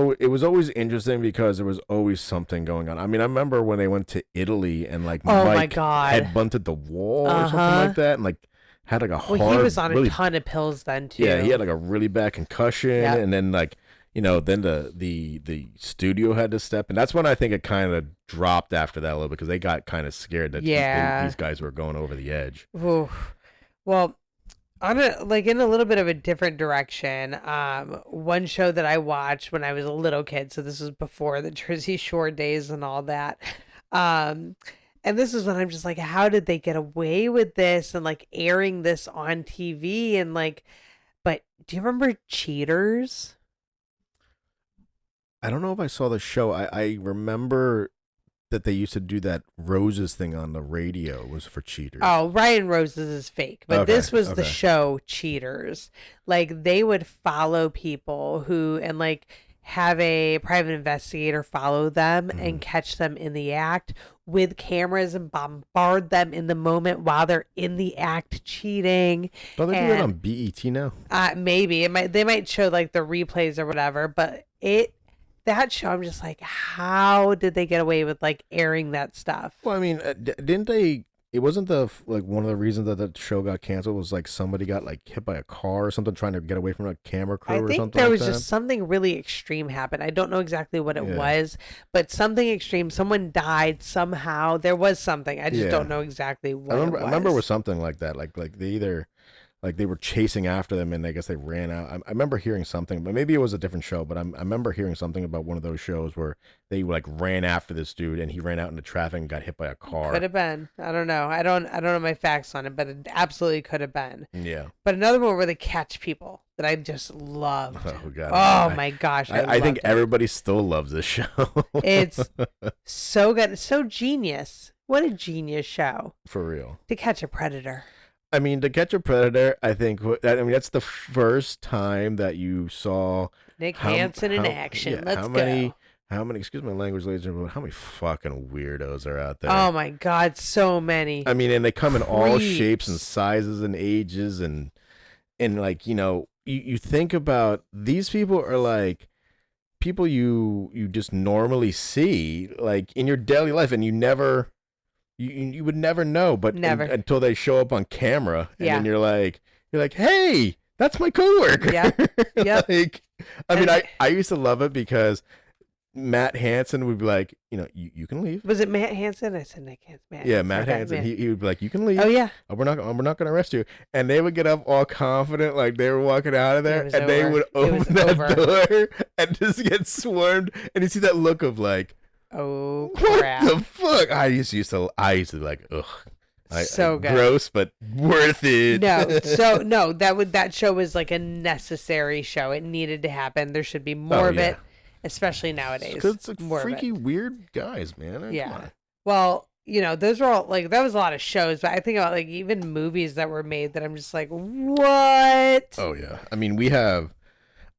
Speaker 2: always interesting because there was always something going on. I mean, I remember when they went to Italy and like
Speaker 3: Oh my
Speaker 2: Mike
Speaker 3: God.
Speaker 2: had bunted the wall or something like that, and like had like a hard.
Speaker 3: Well, he was on
Speaker 2: really,
Speaker 3: a ton of pills then too.
Speaker 2: Yeah, he had like a really bad concussion,
Speaker 3: Yep.
Speaker 2: and then like then the studio had to step in. That's when I think it kind of dropped after that a little bit because they got kind of scared that these guys were going over the edge.
Speaker 3: Oof. Well, in a little bit of a different direction, one show that I watched when I was a little kid, so this was before the Jersey Shore days and all that, and this is when I'm just like, how did they get away with this and like airing this on TV and like, but do you remember Cheaters?
Speaker 2: I don't know if I saw the show. I remember that they used to do that Roses thing on the radio. It was for Cheaters.
Speaker 3: Oh, Ryan Roses is fake, but
Speaker 2: Okay,
Speaker 3: this was the
Speaker 2: okay.
Speaker 3: show Cheaters. Like they would follow people who and like have a private investigator follow them and catch them in the act with cameras and bombard them in the moment while they're in the act cheating.
Speaker 2: Don't they do that on BET now?
Speaker 3: Maybe they might show like the replays or whatever, but that show, I'm just like, how did they get away with like airing that stuff?
Speaker 2: Well, I mean, didn't they? It wasn't one of the reasons that the show got canceled was like somebody got like hit by a car or something trying to get away from a camera crew or
Speaker 3: I think
Speaker 2: something
Speaker 3: there
Speaker 2: like
Speaker 3: was
Speaker 2: that?
Speaker 3: just something really extreme happened. I don't know exactly what it
Speaker 2: Yeah.
Speaker 3: was, but something extreme. Someone died somehow. There was something. I just
Speaker 2: Yeah.
Speaker 3: don't know exactly what
Speaker 2: I remember
Speaker 3: it
Speaker 2: it was
Speaker 3: was.
Speaker 2: something like that. Like they either like they were chasing after them and I guess they ran out. I remember hearing something, but maybe it was a different show. But I remember hearing something about one of those shows where they like ran after this dude and he ran out into traffic and got hit by a car.
Speaker 3: Could have been. I don't know. I don't know my facts on it, but it absolutely could have been.
Speaker 2: Yeah.
Speaker 3: But another one where they catch people that I just loved.
Speaker 2: Oh god.
Speaker 3: Oh my gosh.
Speaker 2: I think
Speaker 3: loved it.
Speaker 2: everybody still loves this show.
Speaker 3: It's so good. It's so genius. What a genius show.
Speaker 2: For real.
Speaker 3: To Catch a Predator.
Speaker 2: I mean, To Catch a Predator, I think that's the first time that you saw
Speaker 3: Nick Hansen in action.
Speaker 2: yeah,
Speaker 3: Let's
Speaker 2: how many, excuse my language, ladies and gentlemen, how many fucking weirdos are out
Speaker 3: go.
Speaker 2: there?
Speaker 3: Oh my God, so many.
Speaker 2: I mean, and they come in all
Speaker 3: Creeps.
Speaker 2: shapes and sizes and ages and like, you think about these people are like people you just normally see like in your daily life and you would never know, but
Speaker 3: Never.
Speaker 2: until they show up on camera, and
Speaker 3: Yeah.
Speaker 2: then you're like, hey, that's my coworker.
Speaker 3: Yeah. Yep.
Speaker 2: Like, I mean,
Speaker 3: And-
Speaker 2: I used to love it because Matt Hansen would be like, you can leave.
Speaker 3: Was it Matt Hansen? I said Nick Hansen.
Speaker 2: Yeah, Matt
Speaker 3: Okay,
Speaker 2: Hansen.
Speaker 3: yeah.
Speaker 2: He would be like, you can leave.
Speaker 3: Oh yeah.
Speaker 2: We're not going to arrest you. And they would get up all confident, like they were walking out of there,
Speaker 3: was
Speaker 2: and they
Speaker 3: over.
Speaker 2: would
Speaker 3: It was
Speaker 2: open that
Speaker 3: over.
Speaker 2: door and just get swarmed. And you see that look of like,
Speaker 3: Oh
Speaker 2: what
Speaker 3: crap.
Speaker 2: the fuck? I used to be like, ugh.
Speaker 3: So good.
Speaker 2: Gross, but worth it.
Speaker 3: No, that show was like a necessary show. It needed to happen. There should be more of it, especially nowadays.
Speaker 2: Because it's like
Speaker 3: More of it.
Speaker 2: freaky, weird guys, man. Come
Speaker 3: Yeah.
Speaker 2: on.
Speaker 3: Well, those are all like that was a lot of shows, but I think about like even movies that were made that I'm just like, what?
Speaker 2: Oh yeah. I mean, we have.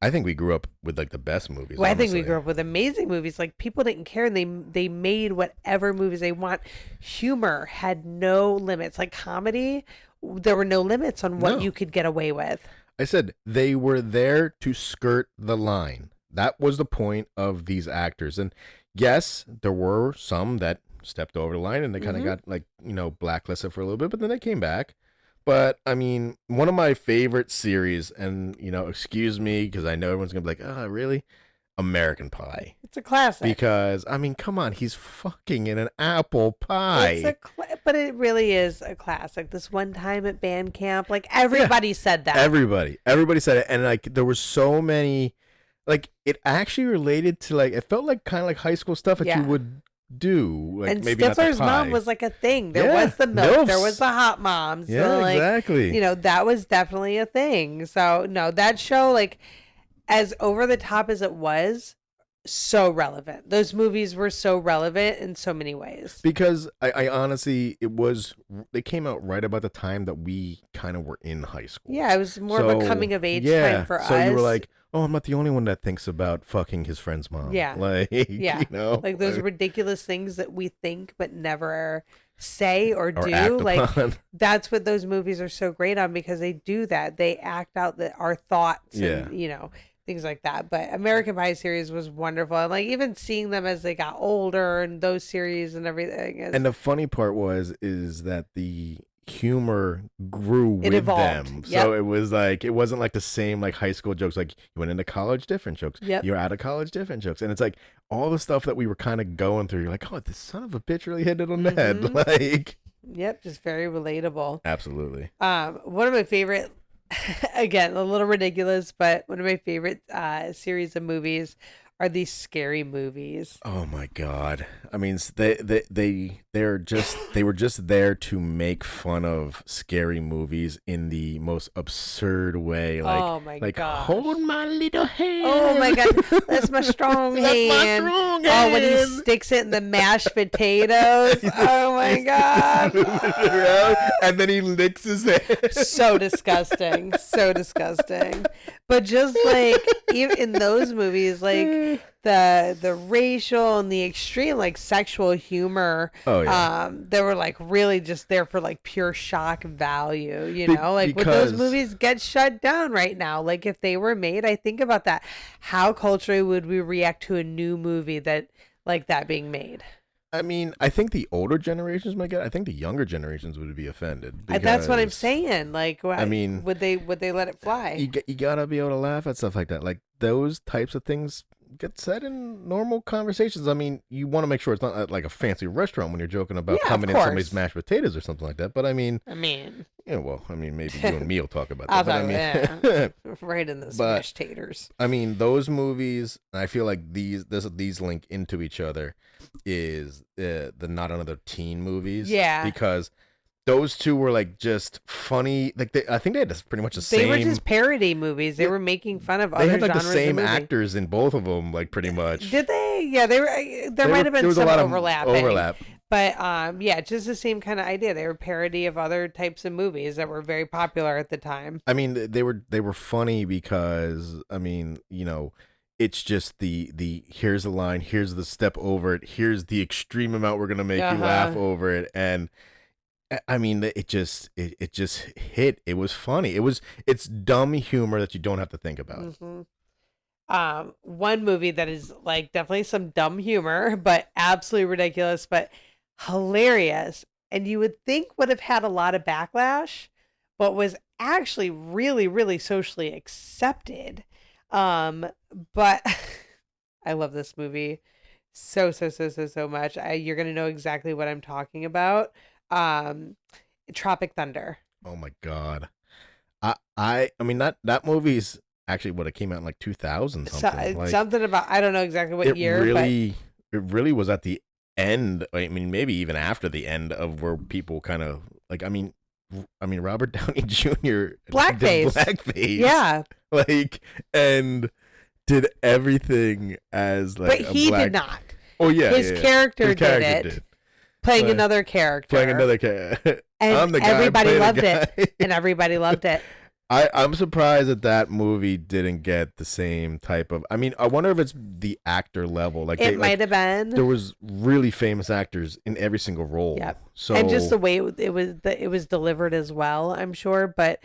Speaker 2: I think we grew up with like the best movies.
Speaker 3: Well, I think we
Speaker 2: honestly.
Speaker 3: grew up with amazing movies. Like people didn't care, and they made whatever movies they want. Humor had no limits. Like comedy, there were no limits on what
Speaker 2: No.
Speaker 3: you could get away with.
Speaker 2: I said they were there to skirt the line. That was the point of these actors. And yes, there were some that stepped over the line and they kind of got like, blacklisted for a little bit, but then they came back. But I mean, one of my favorite series, and excuse me, because I know everyone's gonna be like, "Oh, really?" American Pie.
Speaker 3: It's a classic.
Speaker 2: Because I mean, come on, he's fucking in an apple pie.
Speaker 3: But it really is a classic. This one time at band camp, like everybody said that.
Speaker 2: Everybody said it, and like there were so many, like it actually related to like it felt like kind of like high school stuff that you would do. Like
Speaker 3: and
Speaker 2: maybe not the
Speaker 3: Stifler's
Speaker 2: pie.
Speaker 3: mom was like a thing. There was the milk. There was the hot moms.
Speaker 2: Yeah,
Speaker 3: so, like,
Speaker 2: exactly.
Speaker 3: That was definitely a thing. So no, that show, like, as over the top as it was, so relevant. Those movies were so relevant in so many ways.
Speaker 2: Because I honestly, they came out right about the time that we kind of were in high school.
Speaker 3: Yeah, it was more of a coming of age time for us.
Speaker 2: So you were like, oh, I'm not the only one that thinks about fucking his friend's mom.
Speaker 3: Yeah.
Speaker 2: Like,
Speaker 3: like those ridiculous things that we think but never say or do.
Speaker 2: act
Speaker 3: Like
Speaker 2: upon.
Speaker 3: that's what those movies are so great on, because they do that. They act out our thoughts and things like that. But American Pie series was wonderful, and like even seeing them as they got older and those series and everything.
Speaker 2: And the funny part is that the humor grew with
Speaker 3: evolved.
Speaker 2: them.
Speaker 3: Yep.
Speaker 2: So it was like, it wasn't like the same like high school jokes. Like you went into college, different jokes.
Speaker 3: Yep.
Speaker 2: You're out of college, different jokes. And it's like all the stuff that we were kind of going through. You're like, oh, this son of a bitch really hit it on the head. Like,
Speaker 3: Yep, just very relatable.
Speaker 2: absolutely.
Speaker 3: One of my favorite, again, a little ridiculous, but one of my favorite series of movies are these scary movies.
Speaker 2: Oh my God. I mean, they were just there to make fun of scary movies in the most absurd way. Like,
Speaker 3: Oh my
Speaker 2: like
Speaker 3: gosh.
Speaker 2: hold my little hand.
Speaker 3: Oh my God, that's my strong
Speaker 2: That's my
Speaker 3: hand.
Speaker 2: strong
Speaker 3: Oh, when he
Speaker 2: hand.
Speaker 3: sticks it in the mashed potatoes. Oh my God.
Speaker 2: And then he licks his hand.
Speaker 3: So disgusting. So disgusting. But just like even in those movies, like the racial and the extreme like sexual humor,
Speaker 2: Oh, yeah.
Speaker 3: they were like really just there for like pure shock value, like would those
Speaker 2: because-
Speaker 3: movies get shut down right now? Like if they were made, I think about that. How culturally would we react to a new movie that like that being made?
Speaker 2: I mean, I think the older generations might get it. I think the younger generations would be offended.
Speaker 3: That's what I'm
Speaker 2: because
Speaker 3: saying. Like,
Speaker 2: I mean,
Speaker 3: would they let it fly?
Speaker 2: You gotta be able to laugh at stuff like that. Like those types of things get said in normal conversations. I mean, you want to make sure it's not at like a fancy restaurant when you're joking about
Speaker 3: Yeah, of
Speaker 2: coming in
Speaker 3: course.
Speaker 2: somebody's mashed potatoes or something like that. But I mean,
Speaker 3: maybe
Speaker 2: maybe you and me will talk about that.
Speaker 3: I'll
Speaker 2: But
Speaker 3: talk
Speaker 2: I mean,
Speaker 3: right in the
Speaker 2: But-
Speaker 3: smashed taters.
Speaker 2: I mean, those movies, I feel like these link into each other, is the Not Another Teen movies.
Speaker 3: Yeah.
Speaker 2: Because those two were like just funny. Like I think they had pretty much the
Speaker 3: They
Speaker 2: same.
Speaker 3: were just parody movies. They were making fun of
Speaker 2: They
Speaker 3: other
Speaker 2: had like the
Speaker 3: genres
Speaker 2: same
Speaker 3: of movie.
Speaker 2: actors in both of them, like pretty much.
Speaker 3: Did they? Yeah, they were. There might have
Speaker 2: There
Speaker 3: been
Speaker 2: was
Speaker 3: some
Speaker 2: a lot
Speaker 3: overlap. But yeah, just the same kind of idea. They were parody of other types of movies that were very popular at the time.
Speaker 2: I mean, they were funny because I mean, it's just the here's the line, here's the step over it, here's the extreme amount we're gonna make you laugh over it, and I mean, it just hit. It was funny. It's dumb humor that you don't have to think about.
Speaker 3: One movie that is like definitely some dumb humor, but absolutely ridiculous, but hilarious, and you would think would have had a lot of backlash, but was actually really, really socially accepted. But I love this movie so much. You're gonna know exactly what I'm talking about. Tropic Thunder.
Speaker 2: Oh my God, I mean that movie's actually what it came out in like 2000 something. Like,
Speaker 3: Something about, I don't know exactly what year.
Speaker 2: It really was at the end. I mean, maybe even after the end of where people kind of like. I mean, Robert Downey Jr.
Speaker 3: Blackface.
Speaker 2: did blackface.
Speaker 3: Yeah,
Speaker 2: like, and did everything as like.
Speaker 3: but he did not.
Speaker 2: Oh yeah,
Speaker 3: His character did it. Playing
Speaker 2: Like,
Speaker 3: another character.
Speaker 2: Playing another character.
Speaker 3: And
Speaker 2: I'm the guy
Speaker 3: everybody
Speaker 2: playing the
Speaker 3: loved
Speaker 2: guy.
Speaker 3: it. And everybody loved it.
Speaker 2: I'm surprised that movie didn't get the same type of. I mean, I wonder if it's the actor level. Like
Speaker 3: It might have been.
Speaker 2: There was really famous actors in every single role.
Speaker 3: Yep.
Speaker 2: So
Speaker 3: And just the way it was delivered as well, I'm sure. But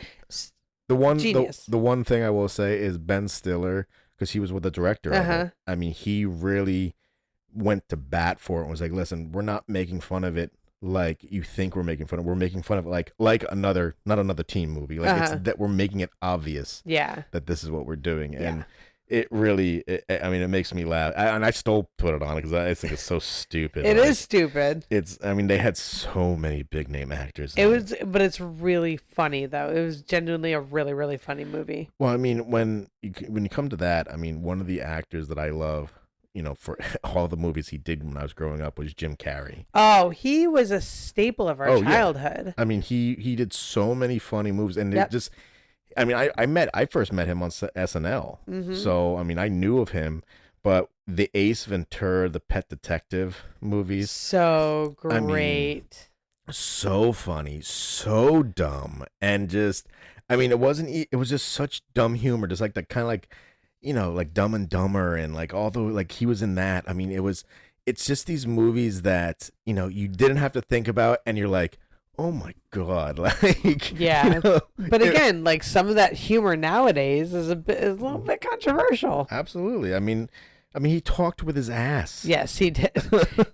Speaker 3: genius.
Speaker 2: The one thing I will say is Ben Stiller, because he was with the director of it. I mean, he really went to bat for it and was like, listen, we're not making fun of it like you think we're making fun of it. We're making fun of it like another, not another teen movie. Like it's that we're making it obvious that this is what we're doing. And it really, I mean, it makes me laugh. And I still put it on because I think it's so stupid.
Speaker 3: It is stupid.
Speaker 2: I mean, they had so many big name actors.
Speaker 3: But it's really funny though. It was genuinely a really, really funny movie.
Speaker 2: Well, I mean, when you come to that, I mean, one of the actors that I love, you know, for all the movies he did when I was growing up was Jim Carrey.
Speaker 3: Oh, he was a staple of our childhood.
Speaker 2: Yeah. I mean, he did so many funny movies, and it just, I mean, I first met him on SNL, so I mean, I knew of him, but the Ace Ventura, the Pet Detective movies,
Speaker 3: so great,
Speaker 2: I mean, so funny, so dumb, and just, I mean, it was just such dumb humor, just like that kind of like, you know, like Dumb and Dumber and like all the, like he was in that. I mean, it's just these movies that, you know, you didn't have to think about and you're like, oh my God. Like,
Speaker 3: yeah.
Speaker 2: You know,
Speaker 3: but again, like some of that humor nowadays is a little bit controversial.
Speaker 2: Absolutely. I mean, he talked with his ass.
Speaker 3: Yes, he did.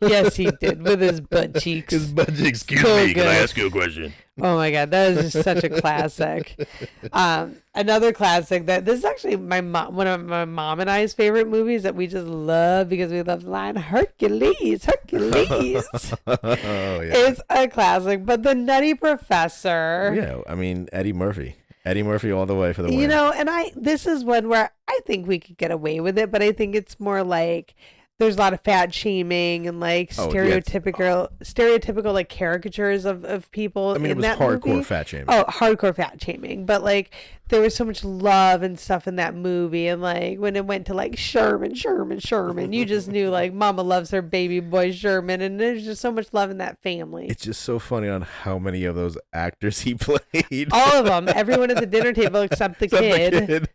Speaker 3: Yes, he did with his butt cheeks.
Speaker 2: His butt cheeks.
Speaker 4: Excuse me, can I ask you a question?
Speaker 3: Oh my God, that is just such a classic. Another classic this is actually one of my mom and I's favorite movies that we just love because we love the line Hercules.
Speaker 2: Oh, yeah.
Speaker 3: It's a classic, but The Nutty Professor.
Speaker 2: Yeah, I mean Eddie Murphy all the way for the win.
Speaker 3: You know, and this is one where I think we could get away with it, but I think it's more like there's a lot of fat shaming and like stereotypical like caricatures of people.
Speaker 2: I mean,
Speaker 3: in
Speaker 2: it was
Speaker 3: that
Speaker 2: hardcore
Speaker 3: movie.
Speaker 2: fat shaming.
Speaker 3: Oh, hardcore fat shaming. But like there was so much love and stuff in that movie, and like when it went to like Sherman, you just knew like Mama loves her baby boy Sherman, and there's just so much love in that family.
Speaker 2: It's just so funny on how many of those actors he played.
Speaker 3: All of them, everyone at the dinner table except the kid.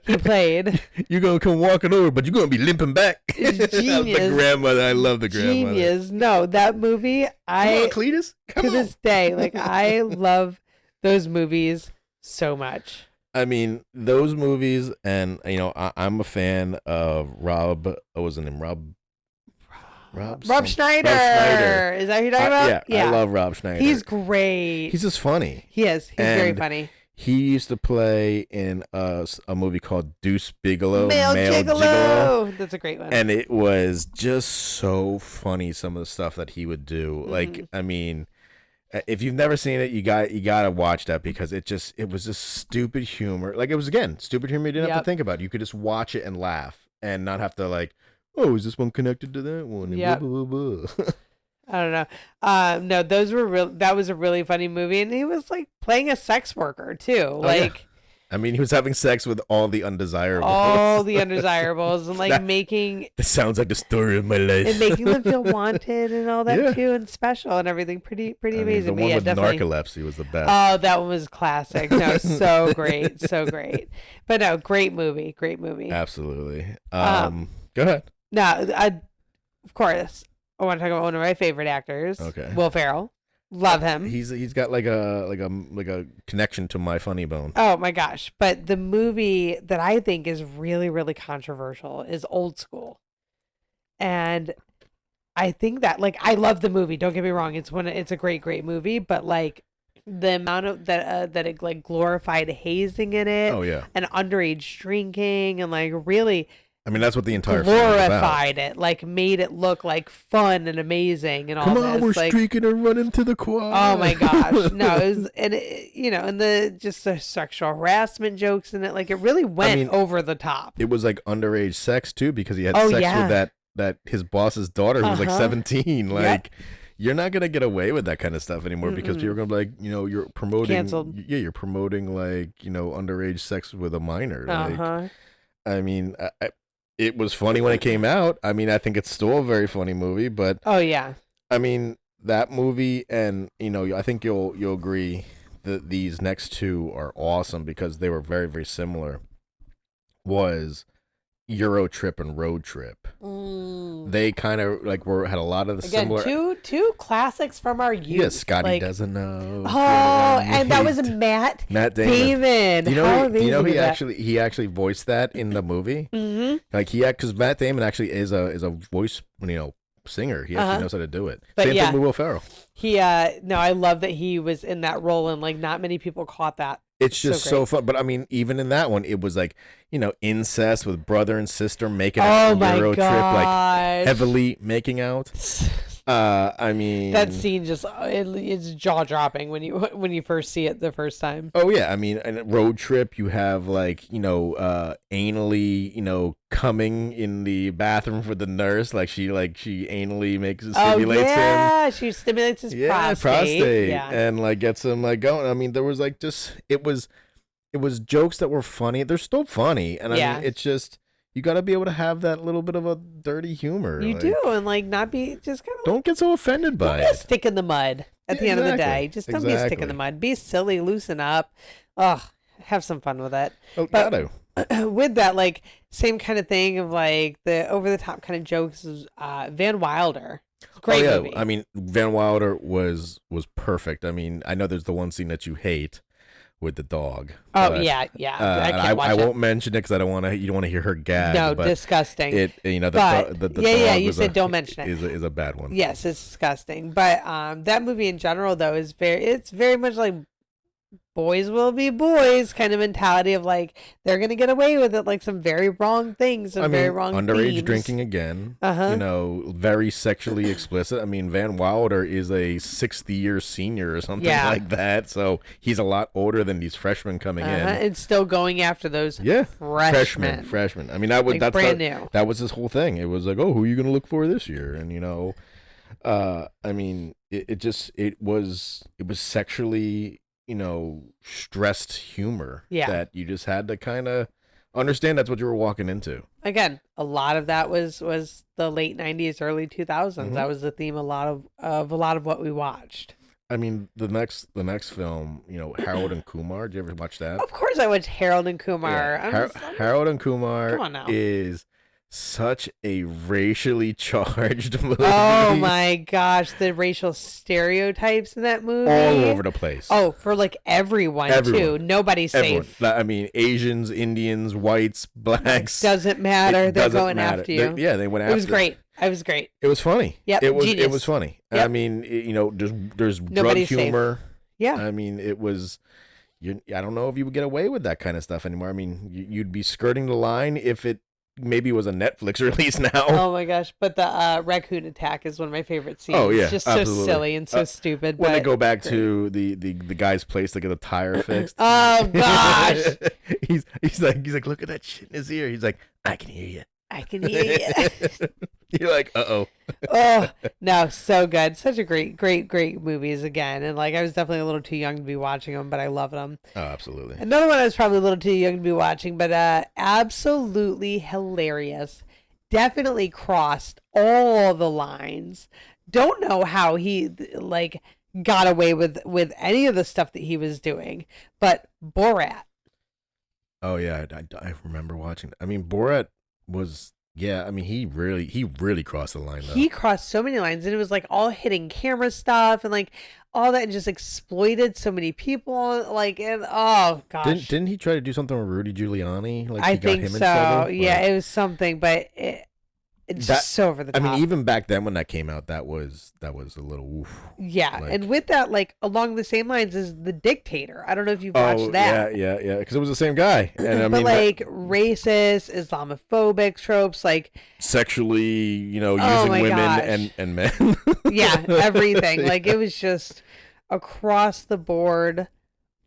Speaker 3: He played.
Speaker 2: You're gonna come walking over, but you're gonna be limping back.
Speaker 3: Genius.
Speaker 2: The grandmother. I love the grandmother.
Speaker 3: Genius. No, that movie.
Speaker 2: Come on, Cletus. Come on.
Speaker 3: To this day, like I love those movies so much.
Speaker 2: I mean, those movies, and you know, I'm a fan of Rob. What was his name? Rob Schneider.
Speaker 3: Is that who you're talking about?
Speaker 2: Yeah, I love Rob Schneider.
Speaker 3: He's great.
Speaker 2: He's just funny.
Speaker 3: He is. He's very funny.
Speaker 2: He used to play in a movie called Deuce Bigelow.
Speaker 3: Male Gigolo. That's a great one.
Speaker 2: And it was just so funny, some of the stuff that he would do. Like, I mean, if you've never seen it, you gotta watch that because it was just stupid humor. Like, it was, again, stupid humor you didn't have to think about. You could just watch it and laugh and not have to like, oh, is this one connected to that one?
Speaker 3: Yeah.
Speaker 2: Blah, blah, blah.
Speaker 3: I don't know. No, those were real. That was a really funny movie, and he was like playing a sex worker too. Like,
Speaker 2: I mean, he was having sex with all the undesirables.
Speaker 3: And like making.
Speaker 2: That sounds like the story of my life.
Speaker 3: And making them feel wanted and all that too, and special and everything. Pretty amazing.
Speaker 2: The one with narcolepsy was the best.
Speaker 3: Oh, that one was classic. No, so great, so great. But no, great movie.
Speaker 2: Absolutely. Go ahead.
Speaker 3: No, of course. I want to talk about one of my favorite actors.
Speaker 2: Okay.
Speaker 3: Will Ferrell. Love him.
Speaker 2: He's got like a connection to My Funny Bone.
Speaker 3: Oh my gosh. But the movie that I think is really, really controversial is Old School. And I think that like I love the movie. Don't get me wrong. It's a great movie, but like the amount of that it like glorified hazing in it.
Speaker 2: Oh yeah.
Speaker 3: And underage drinking and like really
Speaker 2: I mean, that's what the entire film is about.
Speaker 3: Glorified it, like made it look like fun and amazing and all this.
Speaker 2: Come on, we're
Speaker 3: like,
Speaker 2: streaking and running to the quad.
Speaker 3: Oh my gosh, no! It was, and and the sexual harassment jokes in it, like it really went over the top.
Speaker 2: It was like underage sex too, because he had sex with that his boss's daughter who was like 17. Like, you're not gonna get away with that kind of stuff anymore because people are gonna be like, you're promoting.
Speaker 3: Canceled.
Speaker 2: Yeah, you're promoting like underage sex with a minor. Like, I mean, it was funny when it came out. I mean, I think it's still a very funny movie, but
Speaker 3: oh yeah,
Speaker 2: I mean that movie, and I think you'll agree these next two are awesome because they were very, very similar. Was Euro Trip and Road Trip. They kind of like had a lot of the
Speaker 3: Again,
Speaker 2: similar.
Speaker 3: two classics from our youth.
Speaker 2: Yeah, Scotty
Speaker 3: like,
Speaker 2: doesn't know.
Speaker 3: Oh, and that was Matt Damon.
Speaker 2: Do you
Speaker 3: How
Speaker 2: know
Speaker 3: amazing
Speaker 2: he actually voiced that in the movie?
Speaker 3: Mm-hmm.
Speaker 2: Like because Matt Damon actually is a voice singer. He actually knows how to do it.
Speaker 3: But
Speaker 2: Same thing with Will Ferrell.
Speaker 3: No, I love that he was in that role, and like not many people caught that.
Speaker 2: It's just so fun. But I mean, even in that one, it was like, incest with brother and sister making out on a Euro trip, like heavily making out. I mean,
Speaker 3: that scene just it's jaw dropping when you first see it the first time.
Speaker 2: Oh yeah, I mean, in a Road Trip, you have like anally coming in the bathroom for the nurse, like she anally stimulates him.
Speaker 3: Yeah, she stimulates his prostate. Yeah,
Speaker 2: and like gets him like going. I mean, there was like it was jokes that were funny. They're still funny, and I mean, it's just. You got to be able to have that little bit of a dirty humor.
Speaker 3: You do, and like not be just kind of.
Speaker 2: Don't get so offended by it.
Speaker 3: Don't be a stick in the mud at the end of the day. Just don't be a stick in the mud. Be silly, loosen up. Have some fun with it.
Speaker 2: Oh, gotta.
Speaker 3: With that, like same kind of thing of like the over the top kind of jokes is Van Wilder. Great movie.
Speaker 2: I mean, Van Wilder was perfect. I mean, I know there's the one scene that you hate. With the dog.
Speaker 3: Oh yeah. I
Speaker 2: won't mention it because I don't want to. You don't want to hear her gag.
Speaker 3: No, disgusting.
Speaker 2: The dog.
Speaker 3: You said don't mention it.
Speaker 2: Is a bad one.
Speaker 3: Yes, it's disgusting. But that movie in general though is very much like boys will be boys kind of mentality of like they're gonna get away with it, like some very wrong things, very wrong
Speaker 2: underage
Speaker 3: themes.
Speaker 2: Drinking again. Very sexually explicit. I mean, Van Wilder is a 60-year senior or something like that, so he's a lot older than these freshmen coming in,
Speaker 3: and still going after those freshmen.
Speaker 2: I mean, that's
Speaker 3: brand new.
Speaker 2: That was his whole thing. It was like, oh, who are you gonna look for this year? And I mean, it was sexually. Stressed humor that you just had to kind of understand that's what you were walking into. Again,
Speaker 3: a lot of that was the late 90s, early 2000s. Mm-hmm. That was the theme of a lot of what we watched.
Speaker 2: I mean, the next film, Harold and Kumar. Did you ever watch that?
Speaker 3: Of course I watched Harold and Kumar.
Speaker 2: Yeah. Harold and Kumar is such a racially charged movie.
Speaker 3: Oh my gosh, the racial stereotypes in that movie.
Speaker 2: All over the place.
Speaker 3: Oh, for like everyone. Too. Nobody's safe.
Speaker 2: I mean, Asians, Indians, whites, blacks.
Speaker 3: Doesn't matter. They're going after you.
Speaker 2: They went after you.
Speaker 3: It was great. It was great.
Speaker 2: It was funny.
Speaker 3: Yep.
Speaker 2: It
Speaker 3: Genius.
Speaker 2: was funny. Yep. I mean, there's
Speaker 3: Nobody's
Speaker 2: drug humor.
Speaker 3: Safe. Yeah.
Speaker 2: I mean, it was. I don't know if you would get away with that kind of stuff anymore. I mean, you'd be skirting the line if it maybe was a Netflix release now.
Speaker 3: Oh my gosh! But the raccoon attack is one of my favorite scenes.
Speaker 2: Oh yeah,
Speaker 3: it's just
Speaker 2: absolutely.
Speaker 3: so silly and so stupid.
Speaker 2: When they go back to the guy's place to get a tire fixed.
Speaker 3: Oh gosh!
Speaker 2: he's like, look at that shit in his ear. He's like, I can hear you.
Speaker 3: I can hear you.
Speaker 2: You're like, uh-oh.
Speaker 3: Oh, no, so good. Such a great movies again. And like, I was definitely a little too young to be watching them, but I love them.
Speaker 2: Oh, absolutely.
Speaker 3: Another one I was probably a little too young to be watching, but absolutely hilarious. Definitely crossed all the lines. Don't know how he like got away with any of the stuff that he was doing, but Borat.
Speaker 2: Oh yeah, I remember watching. I mean, Borat was I mean, he really crossed the line though.
Speaker 3: He crossed so many lines, and it was like all hitting camera stuff and like all that, and just exploited so many people. Like, and oh gosh,
Speaker 2: didn't he try to do something with Rudy Giuliani? Like,
Speaker 3: I think so. Yeah, it was something, but it's just so over the top.
Speaker 2: I mean, even back then when that came out, that was a little oof.
Speaker 3: Yeah, like, and with that, like along the same lines as The Dictator. I don't know if you've watched that.
Speaker 2: Yeah, because it was the same guy. And I
Speaker 3: but
Speaker 2: mean,
Speaker 3: like racist, Islamophobic tropes, like
Speaker 2: sexually, using women and men.
Speaker 3: Yeah, everything. Like it was just across the board.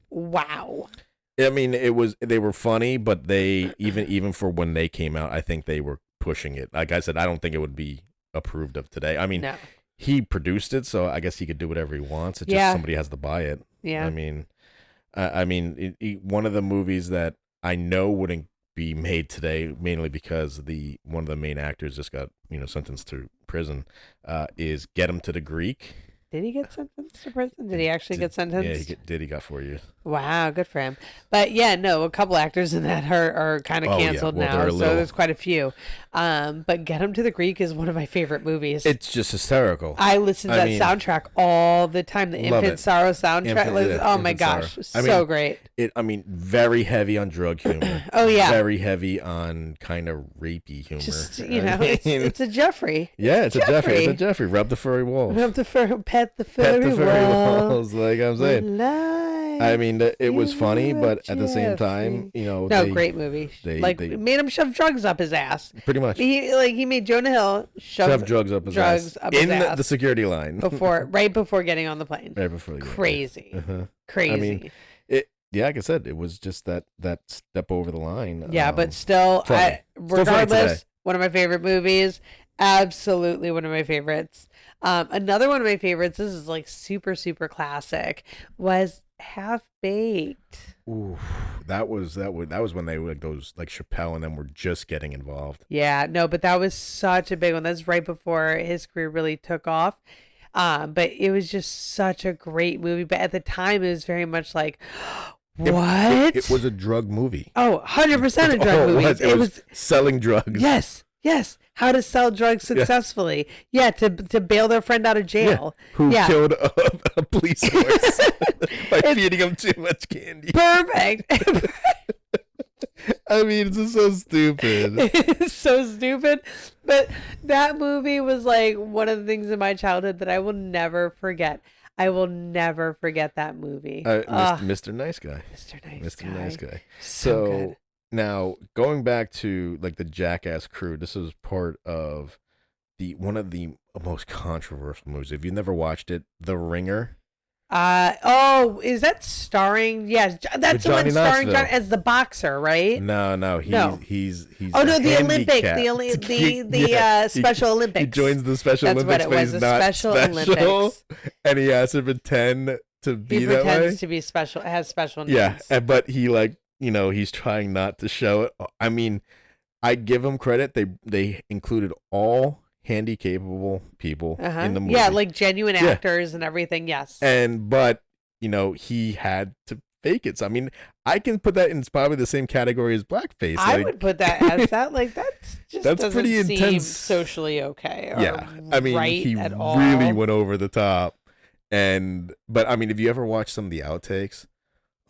Speaker 3: Wow.
Speaker 2: I mean, they were funny, but they even for when they came out, I think they were pushing it. Like I said, I don't think it would be approved of today. I mean, he produced it, so I guess he could do whatever he wants. It's just somebody has to buy it.
Speaker 3: Yeah.
Speaker 2: I mean, one of the movies that I know wouldn't be made today, mainly because one of the main actors just got sentenced to prison, is Get Him to the Greek.
Speaker 3: Did he get sentenced to prison? Did he actually get sentenced?
Speaker 2: Yeah, he got 4 years.
Speaker 3: Wow, good for him. But yeah, no, a couple actors in that are kind of canceled now, so there's quite a few. But Get Him to the Greek is one of my favorite movies.
Speaker 2: It's just hysterical.
Speaker 3: I listen to that soundtrack all the time. The Infant Sorrow soundtrack. Oh my gosh, so great.
Speaker 2: Very heavy on drug humor.
Speaker 3: Oh yeah,
Speaker 2: very heavy on kind of rapey humor.
Speaker 3: Just it's a Jeffrey.
Speaker 2: Yeah, it's a Jeffrey. It's a Jeffrey. Rub the furry walls.
Speaker 3: Rub the pet the furry
Speaker 2: walls. Like I'm saying. I mean, it was funny, but at the same time,
Speaker 3: great movie. They made him shove drugs up his ass.
Speaker 2: Pretty much.
Speaker 3: He made Jonah Hill shove
Speaker 2: drugs up his ass in the security line
Speaker 3: right before getting on the plane.
Speaker 2: Right before.
Speaker 3: Crazy. Crazy.
Speaker 2: I mean, like I said, it was just that step over the line.
Speaker 3: Yeah, but still, regardless, one of my favorite movies. Absolutely one of my favorites. Another one of my favorites, this is like super, super classic, was Half-Baked.
Speaker 2: Ooh, that was when they were like those like Chappelle and them were just getting involved.
Speaker 3: Yeah, no, but that was such a big one. That's right before his career really took off. But it was just such a great movie. But at the time, it was very much like, what?
Speaker 2: It was a drug movie.
Speaker 3: Oh, 100% a drug movie.
Speaker 2: It was selling drugs.
Speaker 3: Yes. How to sell drugs successfully. Yeah, to bail their friend out of jail.
Speaker 2: Yeah. Who killed a police horse by feeding him too much candy.
Speaker 3: Perfect.
Speaker 2: I mean, it's just so stupid.
Speaker 3: It's so stupid. But that movie was like one of the things in my childhood that I will never forget. I will never forget that movie.
Speaker 2: Mr. Nice Guy.
Speaker 3: Mr.
Speaker 2: Nice Guy.
Speaker 3: So good.
Speaker 2: Now, going back to like the Jackass crew, this is part of one of the most controversial movies. If you've never watched it, The Ringer.
Speaker 3: Is that starring? Yes, that's the one starring John as the boxer, right?
Speaker 2: No. He's.
Speaker 3: Oh no, the Olympic, the Special Olympics.
Speaker 2: He joins the Special
Speaker 3: that's
Speaker 2: Olympics,
Speaker 3: what it was,
Speaker 2: but he's
Speaker 3: the
Speaker 2: not
Speaker 3: Special Olympics,
Speaker 2: and he has to pretend to be that way.
Speaker 3: He pretends to be special. Has special needs.
Speaker 2: Yeah, but he he's trying not to show it. I mean, I give him credit. They included all handy-capable people in the movie.
Speaker 3: Yeah, like genuine actors and everything, yes.
Speaker 2: But he had to fake it. So, I mean, I can put that in probably the same category as blackface.
Speaker 3: I would put that as that. Like, that's
Speaker 2: pretty intense.
Speaker 3: Socially okay.
Speaker 2: Yeah. I mean, he really went over the top. But I mean, if you ever watch some of the outtakes,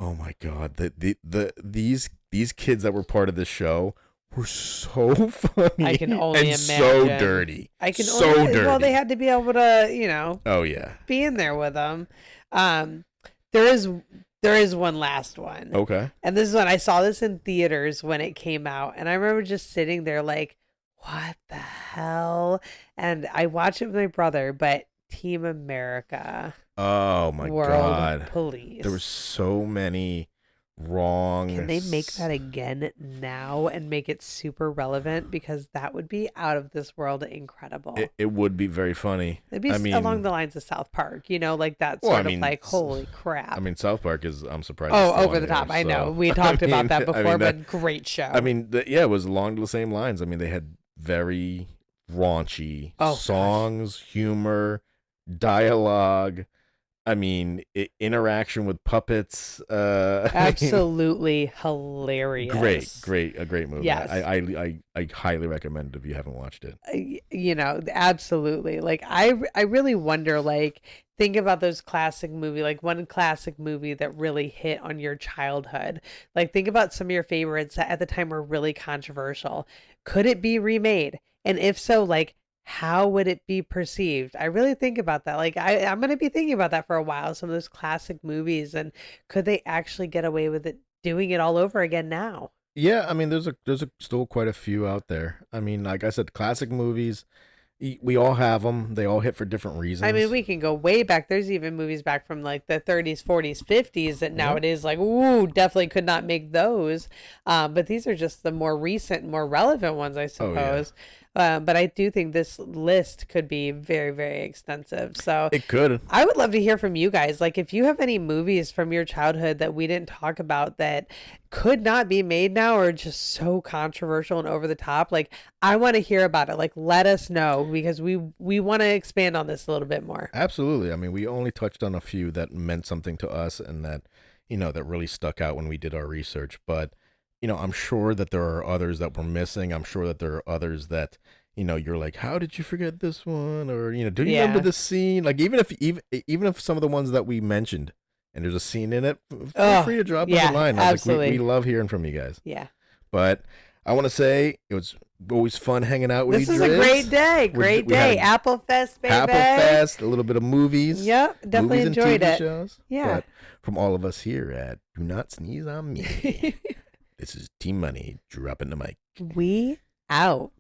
Speaker 2: oh my God, these kids that were part of this show were so funny.
Speaker 3: I can only imagine.
Speaker 2: So dirty. Dirty.
Speaker 3: Well, they had to be able to,
Speaker 2: Oh yeah.
Speaker 3: Be in there with them. There is one last one.
Speaker 2: Okay.
Speaker 3: And this is when I saw this in theaters when it came out, and I remember just sitting there like, what the hell? And I watched it with my brother, but Team America.
Speaker 2: Oh my
Speaker 3: World
Speaker 2: God.
Speaker 3: Police.
Speaker 2: There were so many wrong.
Speaker 3: Can they make that again now and make it super relevant? Because that would be out of this world incredible.
Speaker 2: It would be very funny.
Speaker 3: It'd be along the lines of South Park, like that sort of like, holy crap.
Speaker 2: I mean, South Park I'm surprised.
Speaker 3: Oh, over the top. I know. We talked about that before, but great show.
Speaker 2: I mean, it was along the same lines. I mean, they had very raunchy songs, humor, dialogue. I mean, interaction with puppets.
Speaker 3: Absolutely hilarious.
Speaker 2: A great movie.
Speaker 3: Yes.
Speaker 2: I highly recommend it if you haven't watched it.
Speaker 3: Absolutely. Like, I really wonder, like, think about those classic movie, like one classic movie that really hit on your childhood. Like, think about some of your favorites that at the time were really controversial. Could it be remade? And if so, like, how would it be perceived? I really think about that. Like, I'm going to be thinking about that for a while. Some of those classic movies, and could they actually get away with it, doing it all over again now?
Speaker 2: Yeah, I mean, there's still quite a few out there. I mean, like I said, classic movies, we all have them. They all hit for different reasons.
Speaker 3: I mean, we can go way back. There's even movies back from like the 30s, 40s, 50s that nowadays, like, ooh, definitely could not make those. But these are just the more recent, more relevant ones, I suppose. But I do think this list could be very, very extensive. So
Speaker 2: It could.
Speaker 3: I would love to hear from you guys. Like, if you have any movies from your childhood that we didn't talk about that could not be made now or just so controversial and over the top, like, I want to hear about it. Like, let us know, because we want to expand on this a little bit more.
Speaker 2: Absolutely. I mean, we only touched on a few that meant something to us and that, that really stuck out when we did our research. But, I'm sure that there are others that we're missing. I'm sure that there are others that, you're like, how did you forget this one? Or, do you remember this scene? Like, even if some of the ones that we mentioned and there's a scene in it, feel free to drop us a line.
Speaker 3: Absolutely.
Speaker 2: Like, we love hearing from you guys.
Speaker 3: Yeah.
Speaker 2: But I want to say it was always fun hanging out with
Speaker 3: This
Speaker 2: you.
Speaker 3: is a great day. Great day. Apple Fest, baby.
Speaker 2: Apple Fest, a little bit of movies.
Speaker 3: Yep, definitely
Speaker 2: movies
Speaker 3: enjoyed
Speaker 2: and TV
Speaker 3: it.
Speaker 2: Shows.
Speaker 3: Yeah.
Speaker 2: But from all of us here at Do Not Sneeze on Me, this is Team Money dropping the mic.
Speaker 3: We out.